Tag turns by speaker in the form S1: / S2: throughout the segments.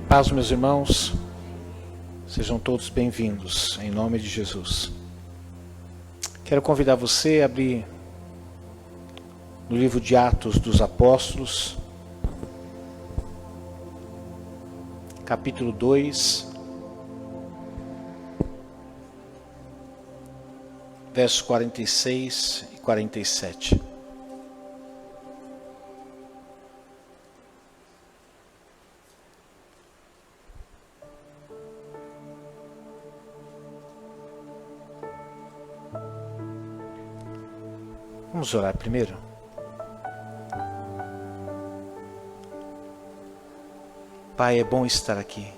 S1: Paz, meus irmãos, sejam todos bem-vindos, em nome de Jesus. Quero convidar você a abrir no livro de Atos dos Apóstolos, capítulo 2, versos 46 e 47. Vamos orar primeiro. Pai, é bom estar aqui.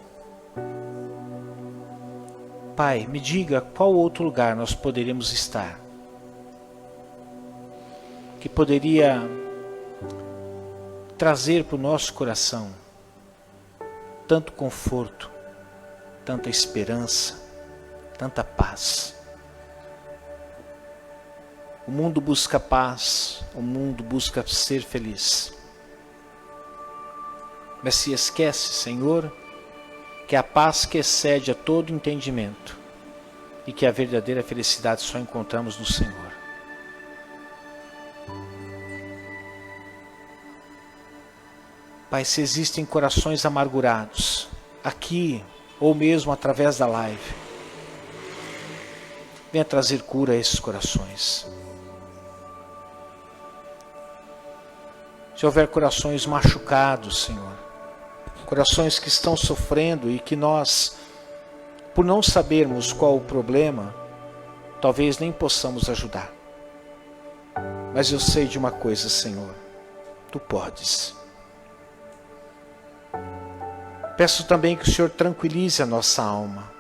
S1: Pai, me diga qual outro lugar nós poderíamos estar, que poderia trazer para o nosso coração tanto conforto, tanta esperança, tanta paz. O mundo busca paz, o mundo busca ser feliz. Mas se esquece, Senhor, que a paz que excede a todo entendimento e que a verdadeira felicidade só encontramos no Senhor. Pai, se existem corações amargurados, aqui ou mesmo através da live, venha trazer cura a esses corações. Se houver corações machucados, Senhor, corações que estão sofrendo e que nós, por não sabermos qual o problema, talvez nem possamos ajudar. Mas eu sei de uma coisa, Senhor, Tu podes. Peço também que o Senhor tranquilize a nossa alma.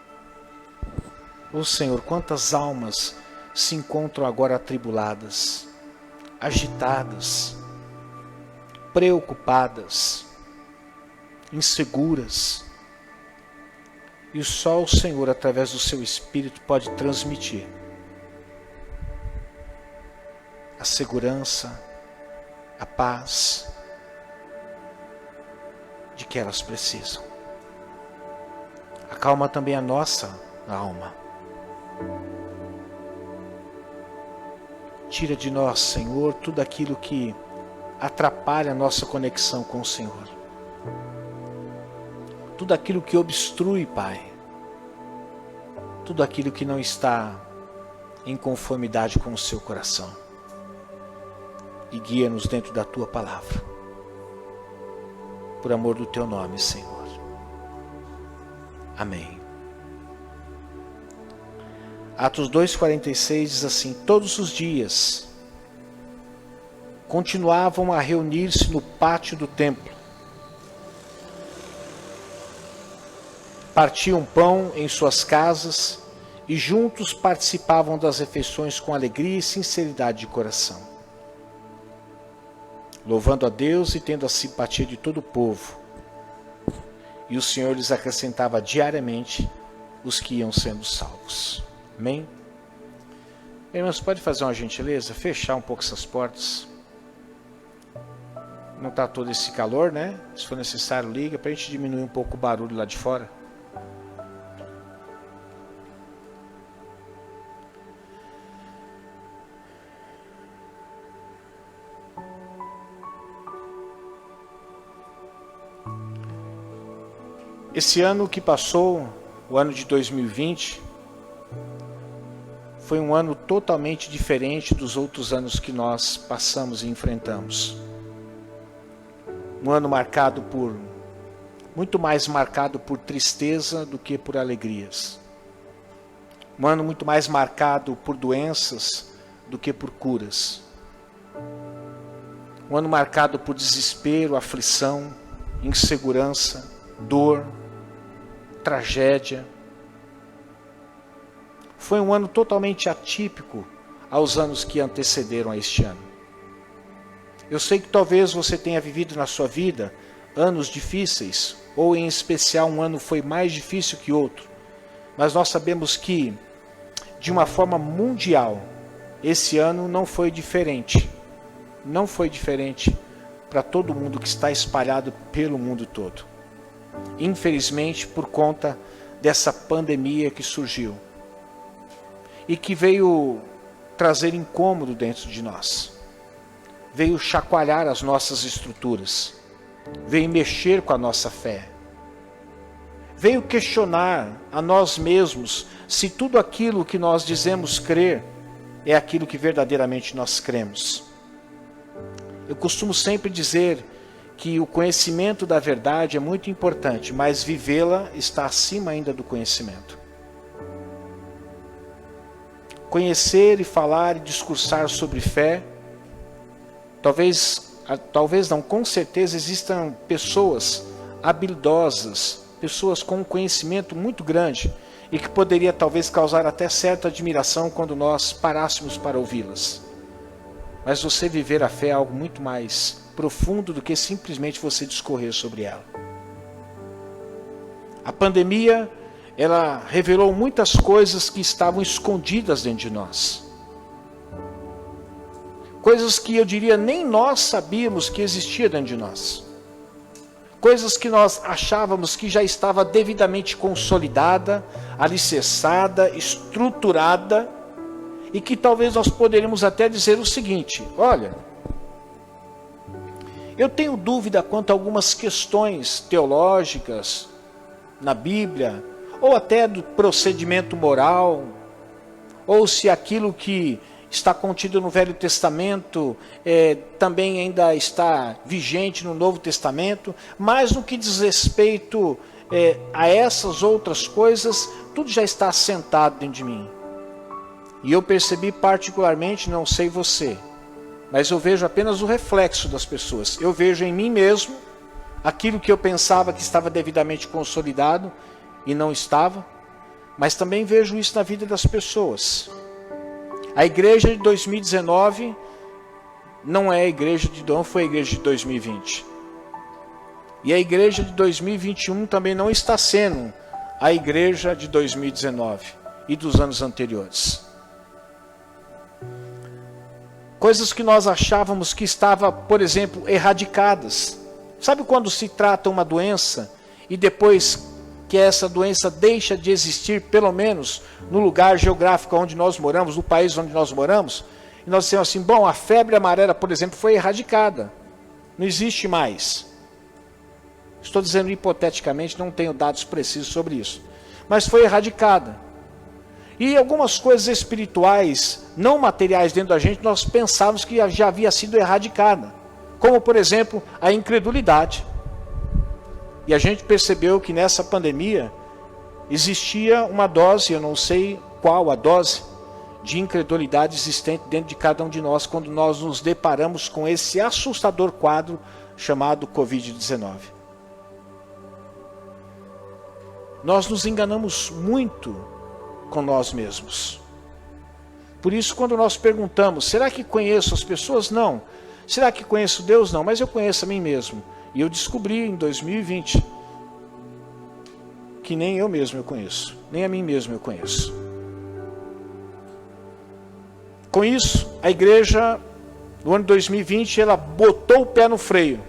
S1: Ô Senhor, quantas almas se encontram agora atribuladas, agitadas, preocupadas, inseguras, e só o Senhor, através do seu Espírito, pode transmitir a segurança, a paz de que elas precisam. Acalma também a nossa alma. Tira de nós, Senhor, tudo aquilo que atrapalha a nossa conexão com o Senhor. Tudo aquilo que obstrui, Pai. Tudo aquilo que não está em conformidade com o seu coração. E guia-nos dentro da Tua palavra. Por amor do Teu nome, Senhor. Amém. Atos 2,46 diz assim: todos os dias continuavam a reunir-se no pátio do templo. Partiam pão em suas casas e juntos participavam das refeições com alegria e sinceridade de coração, louvando a Deus e tendo a simpatia de todo o povo. E o Senhor lhes acrescentava diariamente os que iam sendo salvos. Amém? Irmãos, pode fazer uma gentileza? Fechar um pouco essas portas. Não está todo esse calor, né? Se for necessário, liga para a gente diminuir um pouco o barulho lá de fora. Esse ano que passou, o ano de 2020, foi um ano totalmente diferente dos outros anos que nós passamos e enfrentamos. Um ano marcado por, muito mais marcado por tristeza do que por alegrias. Um ano muito mais marcado por doenças do que por curas. Um ano marcado por desespero, aflição, insegurança, dor, tragédia. Foi um ano totalmente atípico aos anos que antecederam a este ano. Eu sei que talvez você tenha vivido na sua vida anos difíceis, ou em especial um ano foi mais difícil que outro, mas nós sabemos que, de uma forma mundial, esse ano não foi diferente. Não foi diferente para todo mundo que está espalhado pelo mundo todo. infelizmente por conta dessa pandemia que surgiu e que veio trazer incômodo dentro de nós, veio chacoalhar as nossas estruturas, veio mexer com a nossa fé, veio questionar a nós mesmos se tudo aquilo que nós dizemos crer é aquilo que verdadeiramente nós cremos. Eu costumo sempre dizer que o conhecimento da verdade é muito importante, mas vivê-la está acima ainda do conhecimento. Conhecer e falar e discursar sobre fé, talvez não, com certeza existam pessoas habilidosas, pessoas com um conhecimento muito grande e que poderia talvez causar até certa admiração quando nós parássemos para ouvi-las. Mas você viver a fé é algo muito mais profundo do que simplesmente você discorrer sobre ela. A pandemia, ela revelou muitas coisas que estavam escondidas dentro de nós. Coisas que eu diria nem nós sabíamos que existia dentro de nós. Coisas que nós achávamos que já estava devidamente consolidada, alicerçada, estruturada, e que talvez nós poderíamos até dizer o seguinte: olha, eu tenho dúvida quanto a algumas questões teológicas na Bíblia, ou até do procedimento moral, ou se aquilo que está contido no Velho Testamento também ainda está vigente no Novo Testamento, mas no que diz respeito a essas outras coisas, tudo já está assentado dentro de mim. E eu percebi particularmente, não sei você, mas eu vejo apenas o reflexo das pessoas. Eu vejo em mim mesmo aquilo que eu pensava que estava devidamente consolidado e não estava, mas também vejo isso na vida das pessoas. A igreja de 2019 não é a igreja não foi a igreja de 2020. E a igreja de 2021 também não está sendo a igreja de 2019 e dos anos anteriores. Coisas que nós achávamos que estavam, por exemplo, erradicadas. Sabe quando se trata uma doença e depois que essa doença deixa de existir, pelo menos no lugar geográfico onde nós moramos, no país onde nós moramos, e nós dizemos assim, bom, a febre amarela, por exemplo, foi erradicada, não existe mais. Estou dizendo hipoteticamente, não tenho dados precisos sobre isso, mas foi erradicada. E algumas coisas espirituais, não materiais dentro da gente, nós pensávamos que já havia sido erradicada, como por exemplo, a incredulidade. E a gente percebeu que nessa pandemia existia uma dose, eu não sei qual a dose, de incredulidade existente dentro de cada um de nós quando nós nos deparamos com esse assustador quadro chamado Covid-19. Nós nos enganamos muito com nós mesmos. Por isso, quando nós perguntamos, será que conheço as pessoas? Não. Será que conheço Deus? Não, mas eu conheço a mim mesmo. E eu descobri em 2020 que nem eu mesmo eu conheço, nem a mim mesmo eu conheço. Com isso, a igreja, no ano de 2020, ela botou o pé no freio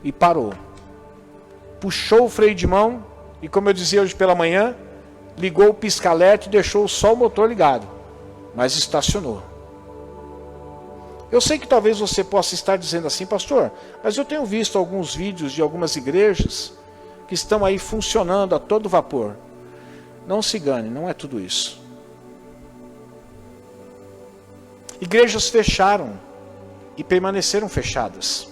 S1: e parou. Puxou o freio de mão e, como eu dizia hoje pela manhã, ligou o pisca-alerta e deixou só o motor ligado, mas estacionou. Eu sei que talvez você possa estar dizendo assim, pastor, mas eu tenho visto alguns vídeos de algumas igrejas que estão aí funcionando a todo vapor. Não se engane, não é tudo isso. Igrejas fecharam e permaneceram fechadas.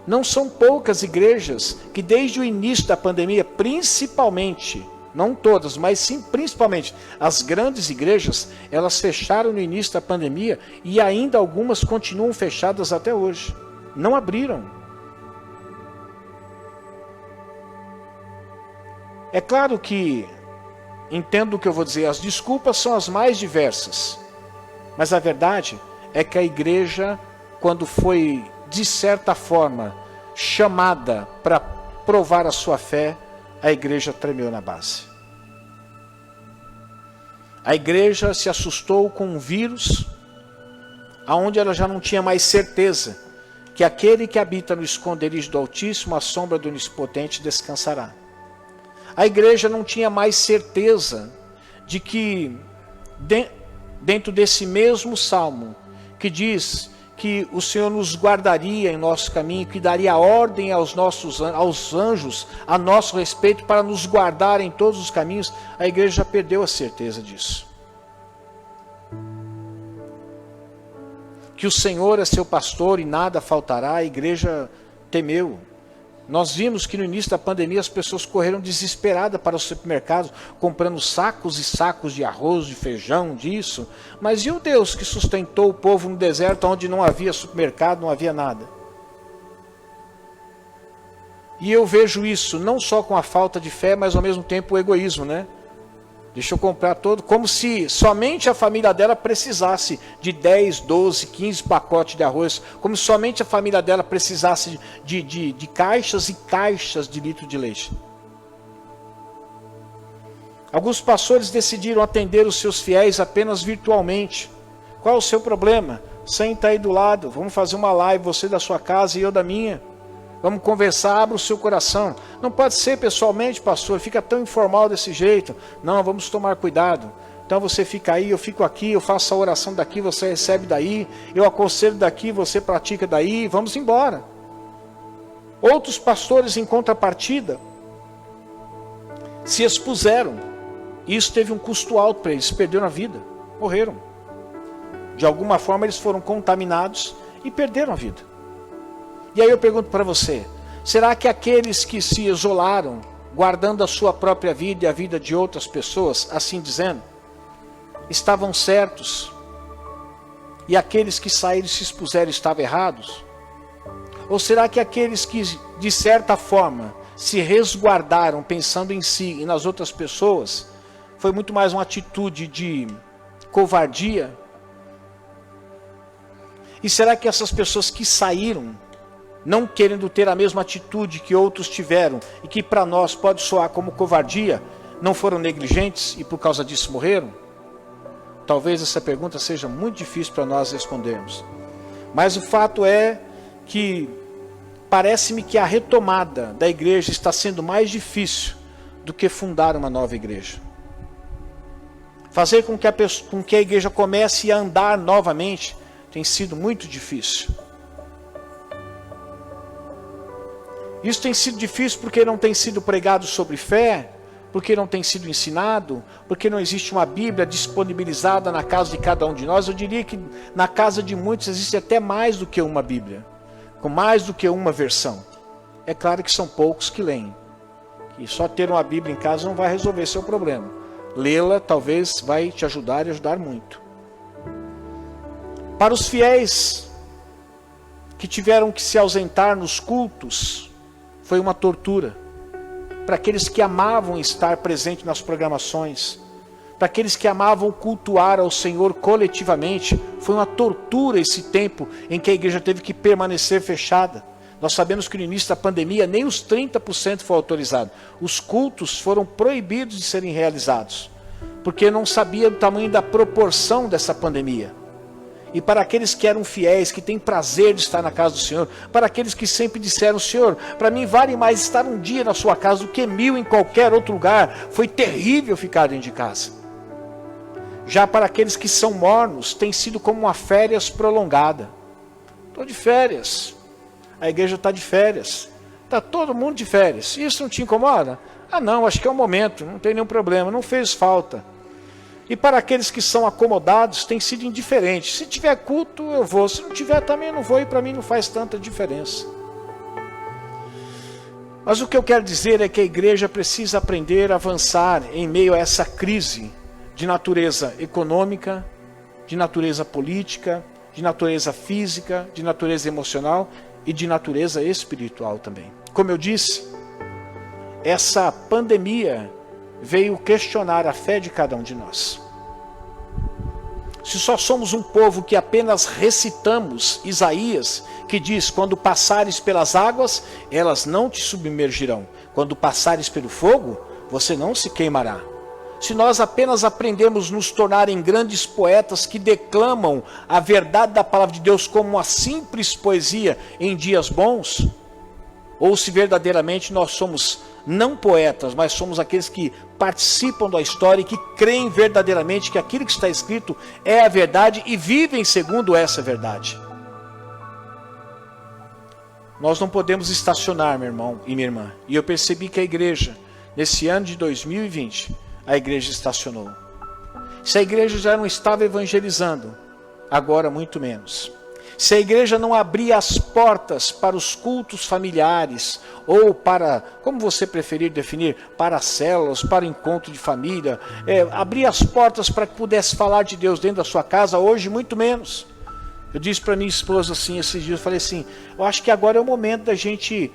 S1: Não são poucas igrejas que desde o início da pandemia, principalmente, não todas, mas sim principalmente as grandes igrejas, elas fecharam no início da pandemia e ainda algumas continuam fechadas até hoje. Não abriram. É claro que, entendo o que eu vou dizer, as desculpas são as mais diversas. Mas a verdade é que a igreja, quando foi, de certa forma, chamada para provar a sua fé, a igreja tremeu na base. A igreja se assustou com um vírus, aonde ela já não tinha mais certeza que aquele que habita no esconderijo do Altíssimo, a sombra do Onipotente descansará. A igreja não tinha mais certeza de que, dentro desse mesmo salmo, que diz que o Senhor nos guardaria em nosso caminho, que daria ordem aos anjos a nosso respeito para nos guardar em todos os caminhos, a igreja já perdeu a certeza disso. Que o Senhor é seu pastor e nada faltará, a igreja temeu. Nós vimos que no início da pandemia as pessoas correram desesperadas para os supermercados, comprando sacos e sacos de arroz, de feijão, disso. Mas e o Deus que sustentou o povo no deserto, onde não havia supermercado, não havia nada? E eu vejo isso não só com a falta de fé, mas ao mesmo tempo o egoísmo, né? Deixa eu comprar todo, como se somente a família dela precisasse de 10, 12, 15 pacotes de arroz, como se somente a família dela precisasse de caixas e caixas de litro de leite. Alguns pastores decidiram atender os seus fiéis apenas virtualmente. Qual é o seu problema? Senta aí do lado, vamos fazer uma live, você da sua casa e eu da minha. Vamos conversar, abra o seu coração. Não pode ser pessoalmente, pastor, fica tão informal desse jeito. Não, vamos tomar cuidado. Então você fica aí, eu fico aqui, eu faço a oração daqui, você recebe daí, eu aconselho daqui, você pratica daí, vamos embora. Outros pastores, em contrapartida, se expuseram. Isso teve um custo alto para eles, perderam a vida, morreram. De alguma forma eles foram contaminados e perderam a vida. E aí eu pergunto para você, será que aqueles que se isolaram, guardando a sua própria vida e a vida de outras pessoas, assim dizendo, estavam certos? E aqueles que saíram e se expuseram estavam errados? Ou será que aqueles que, de certa forma, se resguardaram pensando em si e nas outras pessoas, foi muito mais uma atitude de covardia? E será que essas pessoas que saíram, não querendo ter a mesma atitude que outros tiveram, e que para nós pode soar como covardia, não foram negligentes e por causa disso morreram? Talvez essa pergunta seja muito difícil para nós respondermos. Mas o fato é que parece-me que a retomada da igreja está sendo mais difícil do que fundar uma nova igreja. Fazer com que a igreja comece a andar novamente tem sido muito difícil. Isso tem sido difícil porque não tem sido pregado sobre fé, porque não tem sido ensinado, porque não existe uma Bíblia disponibilizada na casa de cada um de nós. Eu diria que na casa de muitos existe até mais do que uma Bíblia, com mais do que uma versão. É claro que são poucos que leem. E só ter uma Bíblia em casa não vai resolver seu problema. Lê-la talvez vai te ajudar e ajudar muito. Para os fiéis que tiveram que se ausentar nos cultos, foi uma tortura. Para aqueles que amavam estar presente nas programações, para aqueles que amavam cultuar ao Senhor coletivamente, foi uma tortura esse tempo em que a igreja teve que permanecer fechada. Nós sabemos que no início da pandemia nem os 30% foi autorizado. Os cultos foram proibidos de serem realizados, porque não sabia o tamanho da proporção dessa pandemia. E para aqueles que eram fiéis, que têm prazer de estar na casa do Senhor, para aqueles que sempre disseram, Senhor, para mim vale mais estar um dia na sua casa do que 1000 em qualquer outro lugar, foi terrível ficar dentro de casa. Já para aqueles que são mornos, tem sido como uma férias prolongada. Estou de férias, a igreja está de férias, está todo mundo de férias, isso não te incomoda? Ah não, acho que é o momento, não tem nenhum problema, não fez falta. E para aqueles que são acomodados, tem sido indiferente. Se tiver culto, eu vou. Se não tiver, também eu não vou. E para mim não faz tanta diferença. Mas o que eu quero dizer é que a igreja precisa aprender a avançar em meio a essa crise de natureza econômica, de natureza política, de natureza física, de natureza emocional e de natureza espiritual também. Como eu disse, essa pandemia veio questionar a fé de cada um de nós. Se só somos um povo que apenas recitamos Isaías, que diz, quando passares pelas águas, elas não te submergirão. Quando passares pelo fogo, você não se queimará. se nós apenas aprendemos nos tornar em grandes poetas que declamam a verdade da palavra de Deus como uma simples poesia em dias bons, ou se verdadeiramente nós somos não poetas, mas somos aqueles que participam da história e que creem verdadeiramente que aquilo que está escrito é a verdade e vivem segundo essa verdade. Nós não podemos estacionar, meu irmão e minha irmã. E eu percebi que a igreja, nesse ano de 2020, a igreja estacionou. Se a igreja já não estava evangelizando, agora muito menos. Se a igreja não abria as portas para os cultos familiares, ou para, como você preferir definir, para células, para encontro de família, abrir as portas para que pudesse falar de Deus dentro da sua casa, hoje muito menos. Eu disse para minha esposa assim, esses dias, eu falei assim, eu acho que agora é o momento da gente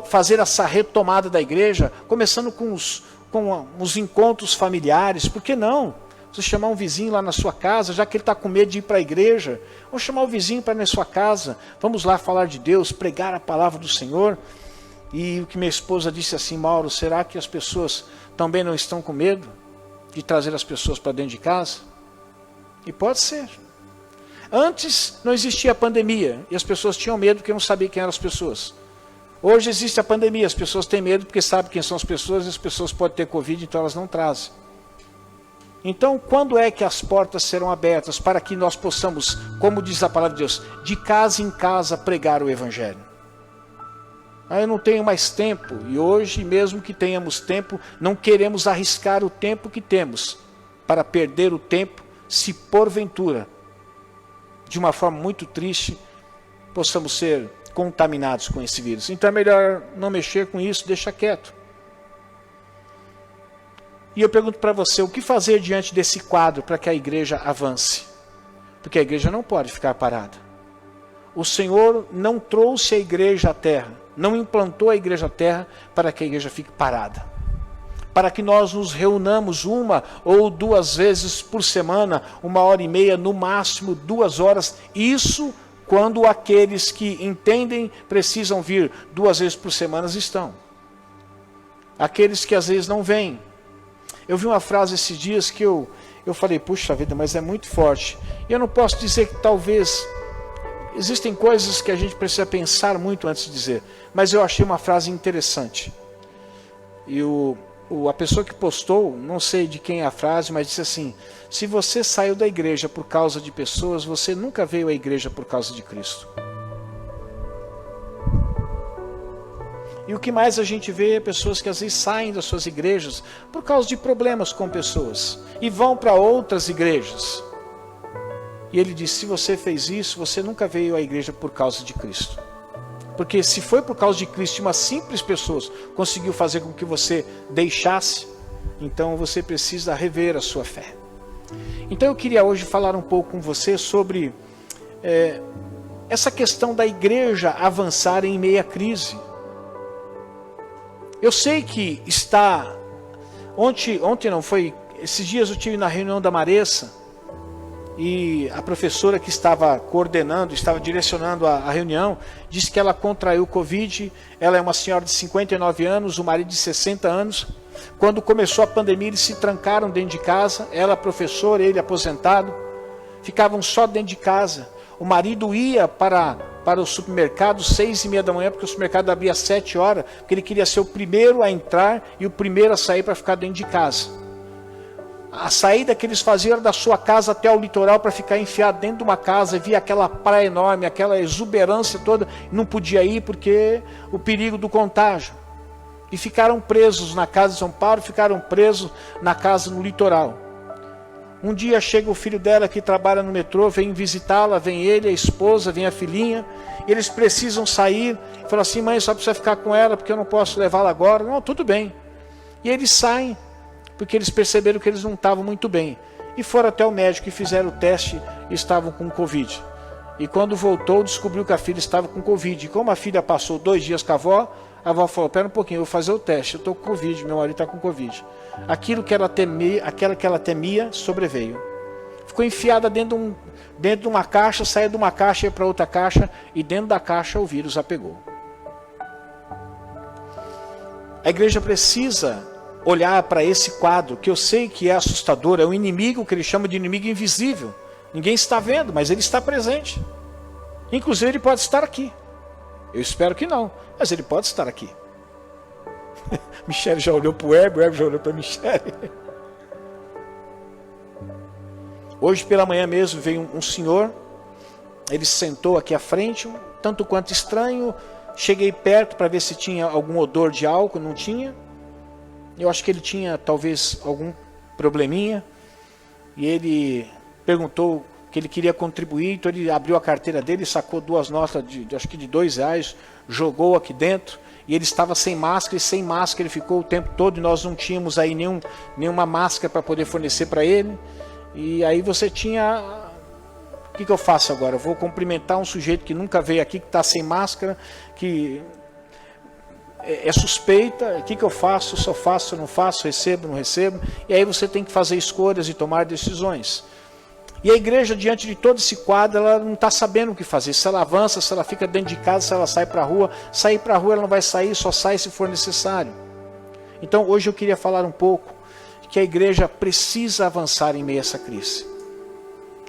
S1: fazer essa retomada da igreja, começando com os encontros familiares, por que não? Você chamar um vizinho lá na sua casa, já que ele está com medo de ir para a igreja, vamos chamar o vizinho para ir na sua casa, vamos lá falar de Deus, pregar a palavra do Senhor. E o que minha esposa disse assim, Mauro, será que as pessoas também não estão com medo de trazer as pessoas para dentro de casa? E pode ser. Antes não existia a pandemia e as pessoas tinham medo porque não sabiam quem eram as pessoas. Hoje existe a pandemia, as pessoas têm medo porque sabem quem são as pessoas e as pessoas podem ter Covid, então elas não trazem. Então, quando é que as portas serão abertas para que nós possamos, como diz a palavra de Deus, de casa em casa pregar o Evangelho? Eu não tenho mais tempo, e hoje, mesmo que tenhamos tempo, não queremos arriscar o tempo que temos para perder o tempo, se porventura, de uma forma muito triste, possamos ser contaminados com esse vírus. Então é melhor não mexer com isso, deixa quieto. E eu pergunto para você, o que fazer diante desse quadro para que a igreja avance? Porque a igreja não pode ficar parada. O Senhor não trouxe a igreja à terra, não implantou a igreja à terra para que a igreja fique parada. Para que nós nos reunamos 1 ou 2 vezes por semana, 1h30, no máximo 2 horas. Isso quando aqueles que entendem precisam vir 2 vezes por semana estão. Aqueles que às vezes não vêm. Eu vi uma frase esses dias que eu falei, puxa vida, mas é muito forte. E eu não posso dizer que talvez, existem coisas que a gente precisa pensar muito antes de dizer, mas eu achei uma frase interessante. E a pessoa que postou, não sei de quem é a frase, mas disse assim, se você saiu da igreja por causa de pessoas, você nunca veio à igreja por causa de Cristo. E o que mais a gente vê é pessoas que às vezes saem das suas igrejas por causa de problemas com pessoas e vão para outras igrejas. E ele disse, se você fez isso, você nunca veio à igreja por causa de Cristo. Porque se foi por causa de Cristo, uma simples pessoa conseguiu fazer com que você deixasse, então você precisa rever a sua fé. Então eu queria hoje falar um pouco com você sobre essa questão da igreja avançar em meio à crise. Eu sei que está, ontem não, esses dias eu estive na reunião da Maressa, e a professora que estava coordenando, estava direcionando a reunião, disse que ela contraiu Covid. Ela é uma senhora de 59 anos, o marido de 60 anos. Quando começou a pandemia, eles se trancaram dentro de casa, ela professora, ele aposentado, ficavam só dentro de casa. O marido ia para o supermercado 6h30 da manhã, porque o supermercado abria às 7 horas, porque ele queria ser o primeiro a entrar e o primeiro a sair para ficar dentro de casa. A saída que eles faziam era da sua casa até o litoral para ficar enfiado dentro de uma casa, via aquela praia enorme, aquela exuberância toda, não podia ir porque o perigo do contágio. E ficaram presos na casa de São Paulo, ficaram presos na casa no litoral. Um dia chega o filho dela que trabalha no metrô, vem visitá-la, vem ele, a esposa, vem a filhinha, e eles precisam sair. Fala assim, mãe, só precisa ficar com ela porque eu não posso levá-la agora. Não, tudo bem. E eles saem, porque eles perceberam que eles não estavam muito bem. E foram até o médico e fizeram o teste e estavam com Covid. E quando voltou, descobriu que a filha estava com Covid. E como a filha passou 2 dias com a avó falou, pera um pouquinho, eu vou fazer o teste, eu estou com Covid, meu marido está com Covid. Aquilo que ela temia, sobreveio. Ficou enfiada dentro de uma caixa, saiu de uma caixa e ia para outra caixa, e dentro da caixa o vírus a pegou. A igreja precisa olhar para esse quadro, que eu sei que é assustador, é um inimigo que ele chama de inimigo invisível. Ninguém está vendo, mas ele está presente. Inclusive ele pode estar aqui. Eu espero que não, mas ele pode estar aqui. Michele já olhou para o Heber já olhou para a Michele. Hoje pela manhã mesmo veio um senhor, ele sentou aqui à frente, tanto quanto estranho. Cheguei perto para ver se tinha algum odor de álcool, não tinha. Eu acho que ele tinha talvez algum probleminha. E ele perguntou que ele queria contribuir, então ele abriu a carteira dele, sacou 2 notas acho que de R$2, jogou aqui dentro. E ele estava sem máscara, e sem máscara ele ficou o tempo todo, e nós não tínhamos aí nenhuma máscara para poder fornecer para ele. E aí você tinha... O que eu faço agora? Eu vou cumprimentar um sujeito que nunca veio aqui, que está sem máscara, que é suspeita. O que eu faço? Se eu faço, se eu não faço, recebo, não recebo. E aí você tem que fazer escolhas e tomar decisões. E a igreja, diante de todo esse quadro, ela não está sabendo o que fazer. Se ela avança, se ela fica dentro de casa, se ela sai para a rua. Sair para a rua ela não vai sair, só sai se for necessário. Então hoje eu queria falar um pouco que a igreja precisa avançar em meio a essa crise.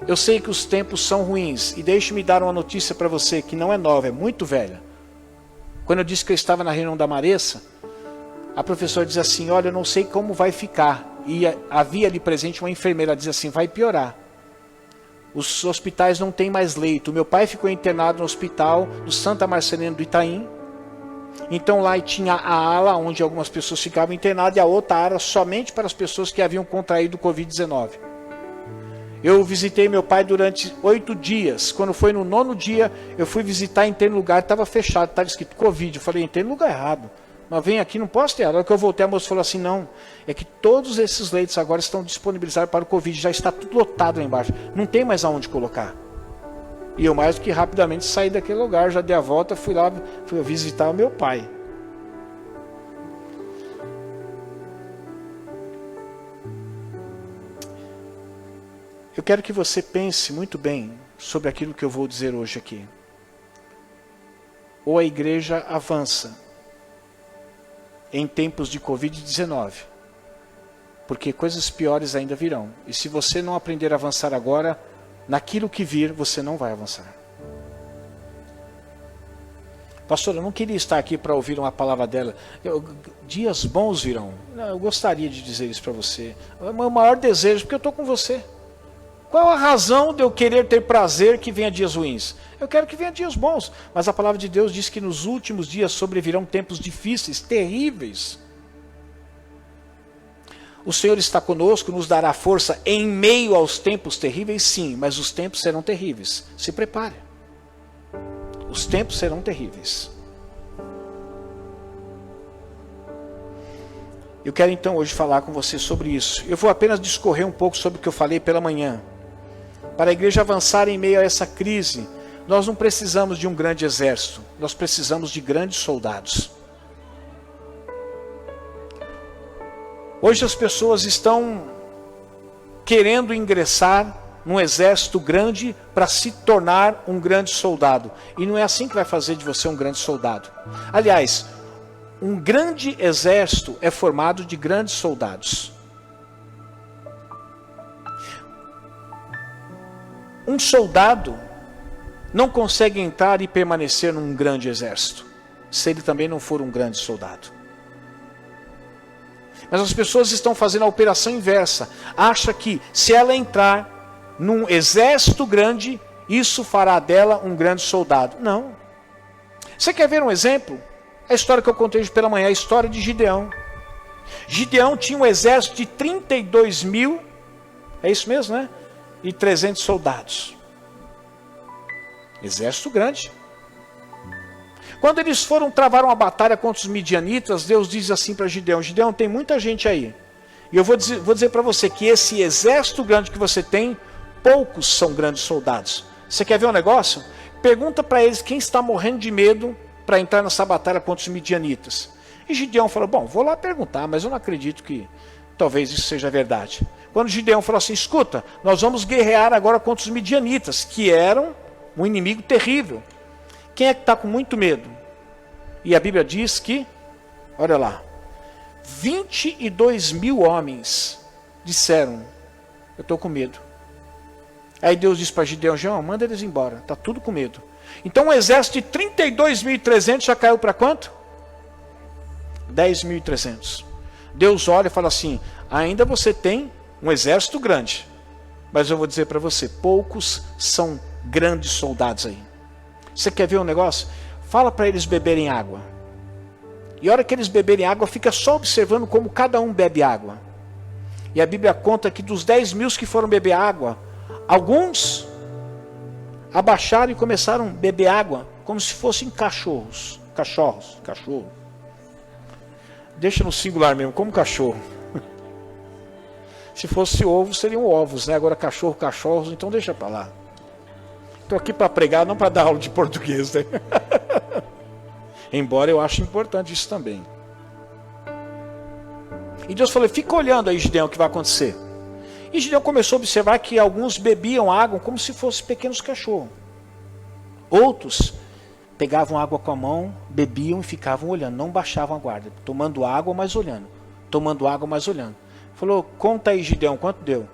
S1: Eu sei que os tempos são ruins, e deixe-me dar uma notícia para você que não é nova, é muito velha. Quando eu disse que eu estava na reunião da Maressa, a professora diz assim: olha, eu não sei como vai ficar. E havia ali presente uma enfermeira, ela diz assim: vai piorar. Os hospitais não têm mais leito. Meu pai ficou internado no hospital do Santa Marcelina do Itaim. Então lá tinha a ala onde algumas pessoas ficavam internadas, e a outra ala somente para as pessoas que haviam contraído o Covid-19. Eu visitei meu pai durante 8 dias. Quando foi no 9º dia, eu fui visitar, entrei no lugar, estava fechado, estava escrito Covid. Eu falei: entrei no lugar errado. Mas vem aqui, não posso ter. A hora que eu voltei, a moça falou assim: não, é que todos esses leitos agora estão disponibilizados para o Covid, já está tudo lotado lá embaixo, não tem mais aonde colocar. E eu mais do que rapidamente saí daquele lugar, já dei a volta, fui lá, fui visitar o meu pai. Eu quero que você pense muito bem sobre aquilo que eu vou dizer hoje aqui. Ou a igreja avança em tempos de Covid-19, porque coisas piores ainda virão. E se você não aprender a avançar agora, naquilo que vir, você não vai avançar. Pastor, eu não queria estar aqui para ouvir uma palavra dela. Dias bons virão. Não, eu gostaria de dizer isso para você. É o meu maior desejo, porque eu estou com você. Qual a razão de eu querer ter prazer que venha dias ruins? Eu quero que venha dias bons. Mas a palavra de Deus diz que nos últimos dias sobrevirão tempos difíceis, terríveis. O Senhor está conosco, nos dará força em meio aos tempos terríveis, sim. Mas os tempos serão terríveis. Se prepare. Os tempos serão terríveis. Eu quero então hoje falar com você sobre isso. Eu vou apenas discorrer um pouco sobre o que eu falei pela manhã. Para a igreja avançar em meio a essa crise, nós não precisamos de um grande exército, nós precisamos de grandes soldados. Hoje as pessoas estão querendo ingressar num exército grande para se tornar um grande soldado. E não é assim que vai fazer de você um grande soldado. Aliás, um grande exército é formado de grandes soldados. Um soldado não consegue entrar e permanecer num grande exército, se ele também não for um grande soldado. Mas as pessoas estão fazendo a operação inversa. Acha que se ela entrar num exército grande, isso fará dela um grande soldado. Não. Você quer ver um exemplo? A história que eu contei hoje pela manhã, a história de Gideão. Gideão tinha um exército de 32 mil, é isso mesmo, né? E 300 soldados. Exército grande. Quando eles foram travar uma batalha contra os midianitas, Deus diz assim para Gideão: Gideão, tem muita gente aí. E eu vou dizer para você que esse exército grande que você tem, poucos são grandes soldados. Você quer ver um negócio? Pergunta para eles quem está morrendo de medo para entrar nessa batalha contra os midianitas. E Gideão falou: bom, vou lá perguntar, mas eu não acredito que talvez isso seja verdade. Quando Gideão falou assim: escuta, nós vamos guerrear agora contra os midianitas, que eram um inimigo terrível. Quem é que está com muito medo? E a Bíblia diz que, olha lá, 22.000 homens disseram: eu estou com medo. Aí Deus disse para Gideão: Gideão, manda eles embora, está tudo com medo. Então um exército de 32.300 já caiu para quanto? 10.300. Deus olha e fala assim: ainda você tem um exército grande, mas eu vou dizer para você, poucos são grandes soldados aí. Você quer ver um negócio? Fala para eles beberem água. E a hora que eles beberem água, fica só observando como cada um bebe água. E a Bíblia conta que dos 10.000 que foram beber água, alguns abaixaram e começaram a beber água como se fossem cachorros. Cachorro. Deixa no singular mesmo, como cachorro. Se fosse ovo, seriam ovos, né? Agora cachorros, então deixa para lá. Estou aqui para pregar, não para dar aula de português, né? Embora eu ache importante isso também. E Deus falou: fica olhando aí, Gideão, o que vai acontecer. E Gideão começou a observar que alguns bebiam água como se fossem pequenos cachorros. Outros pegavam água com a mão, bebiam e ficavam olhando, não baixavam a guarda, tomando água, mas olhando. Falou: conta aí, Gideão, quanto deu?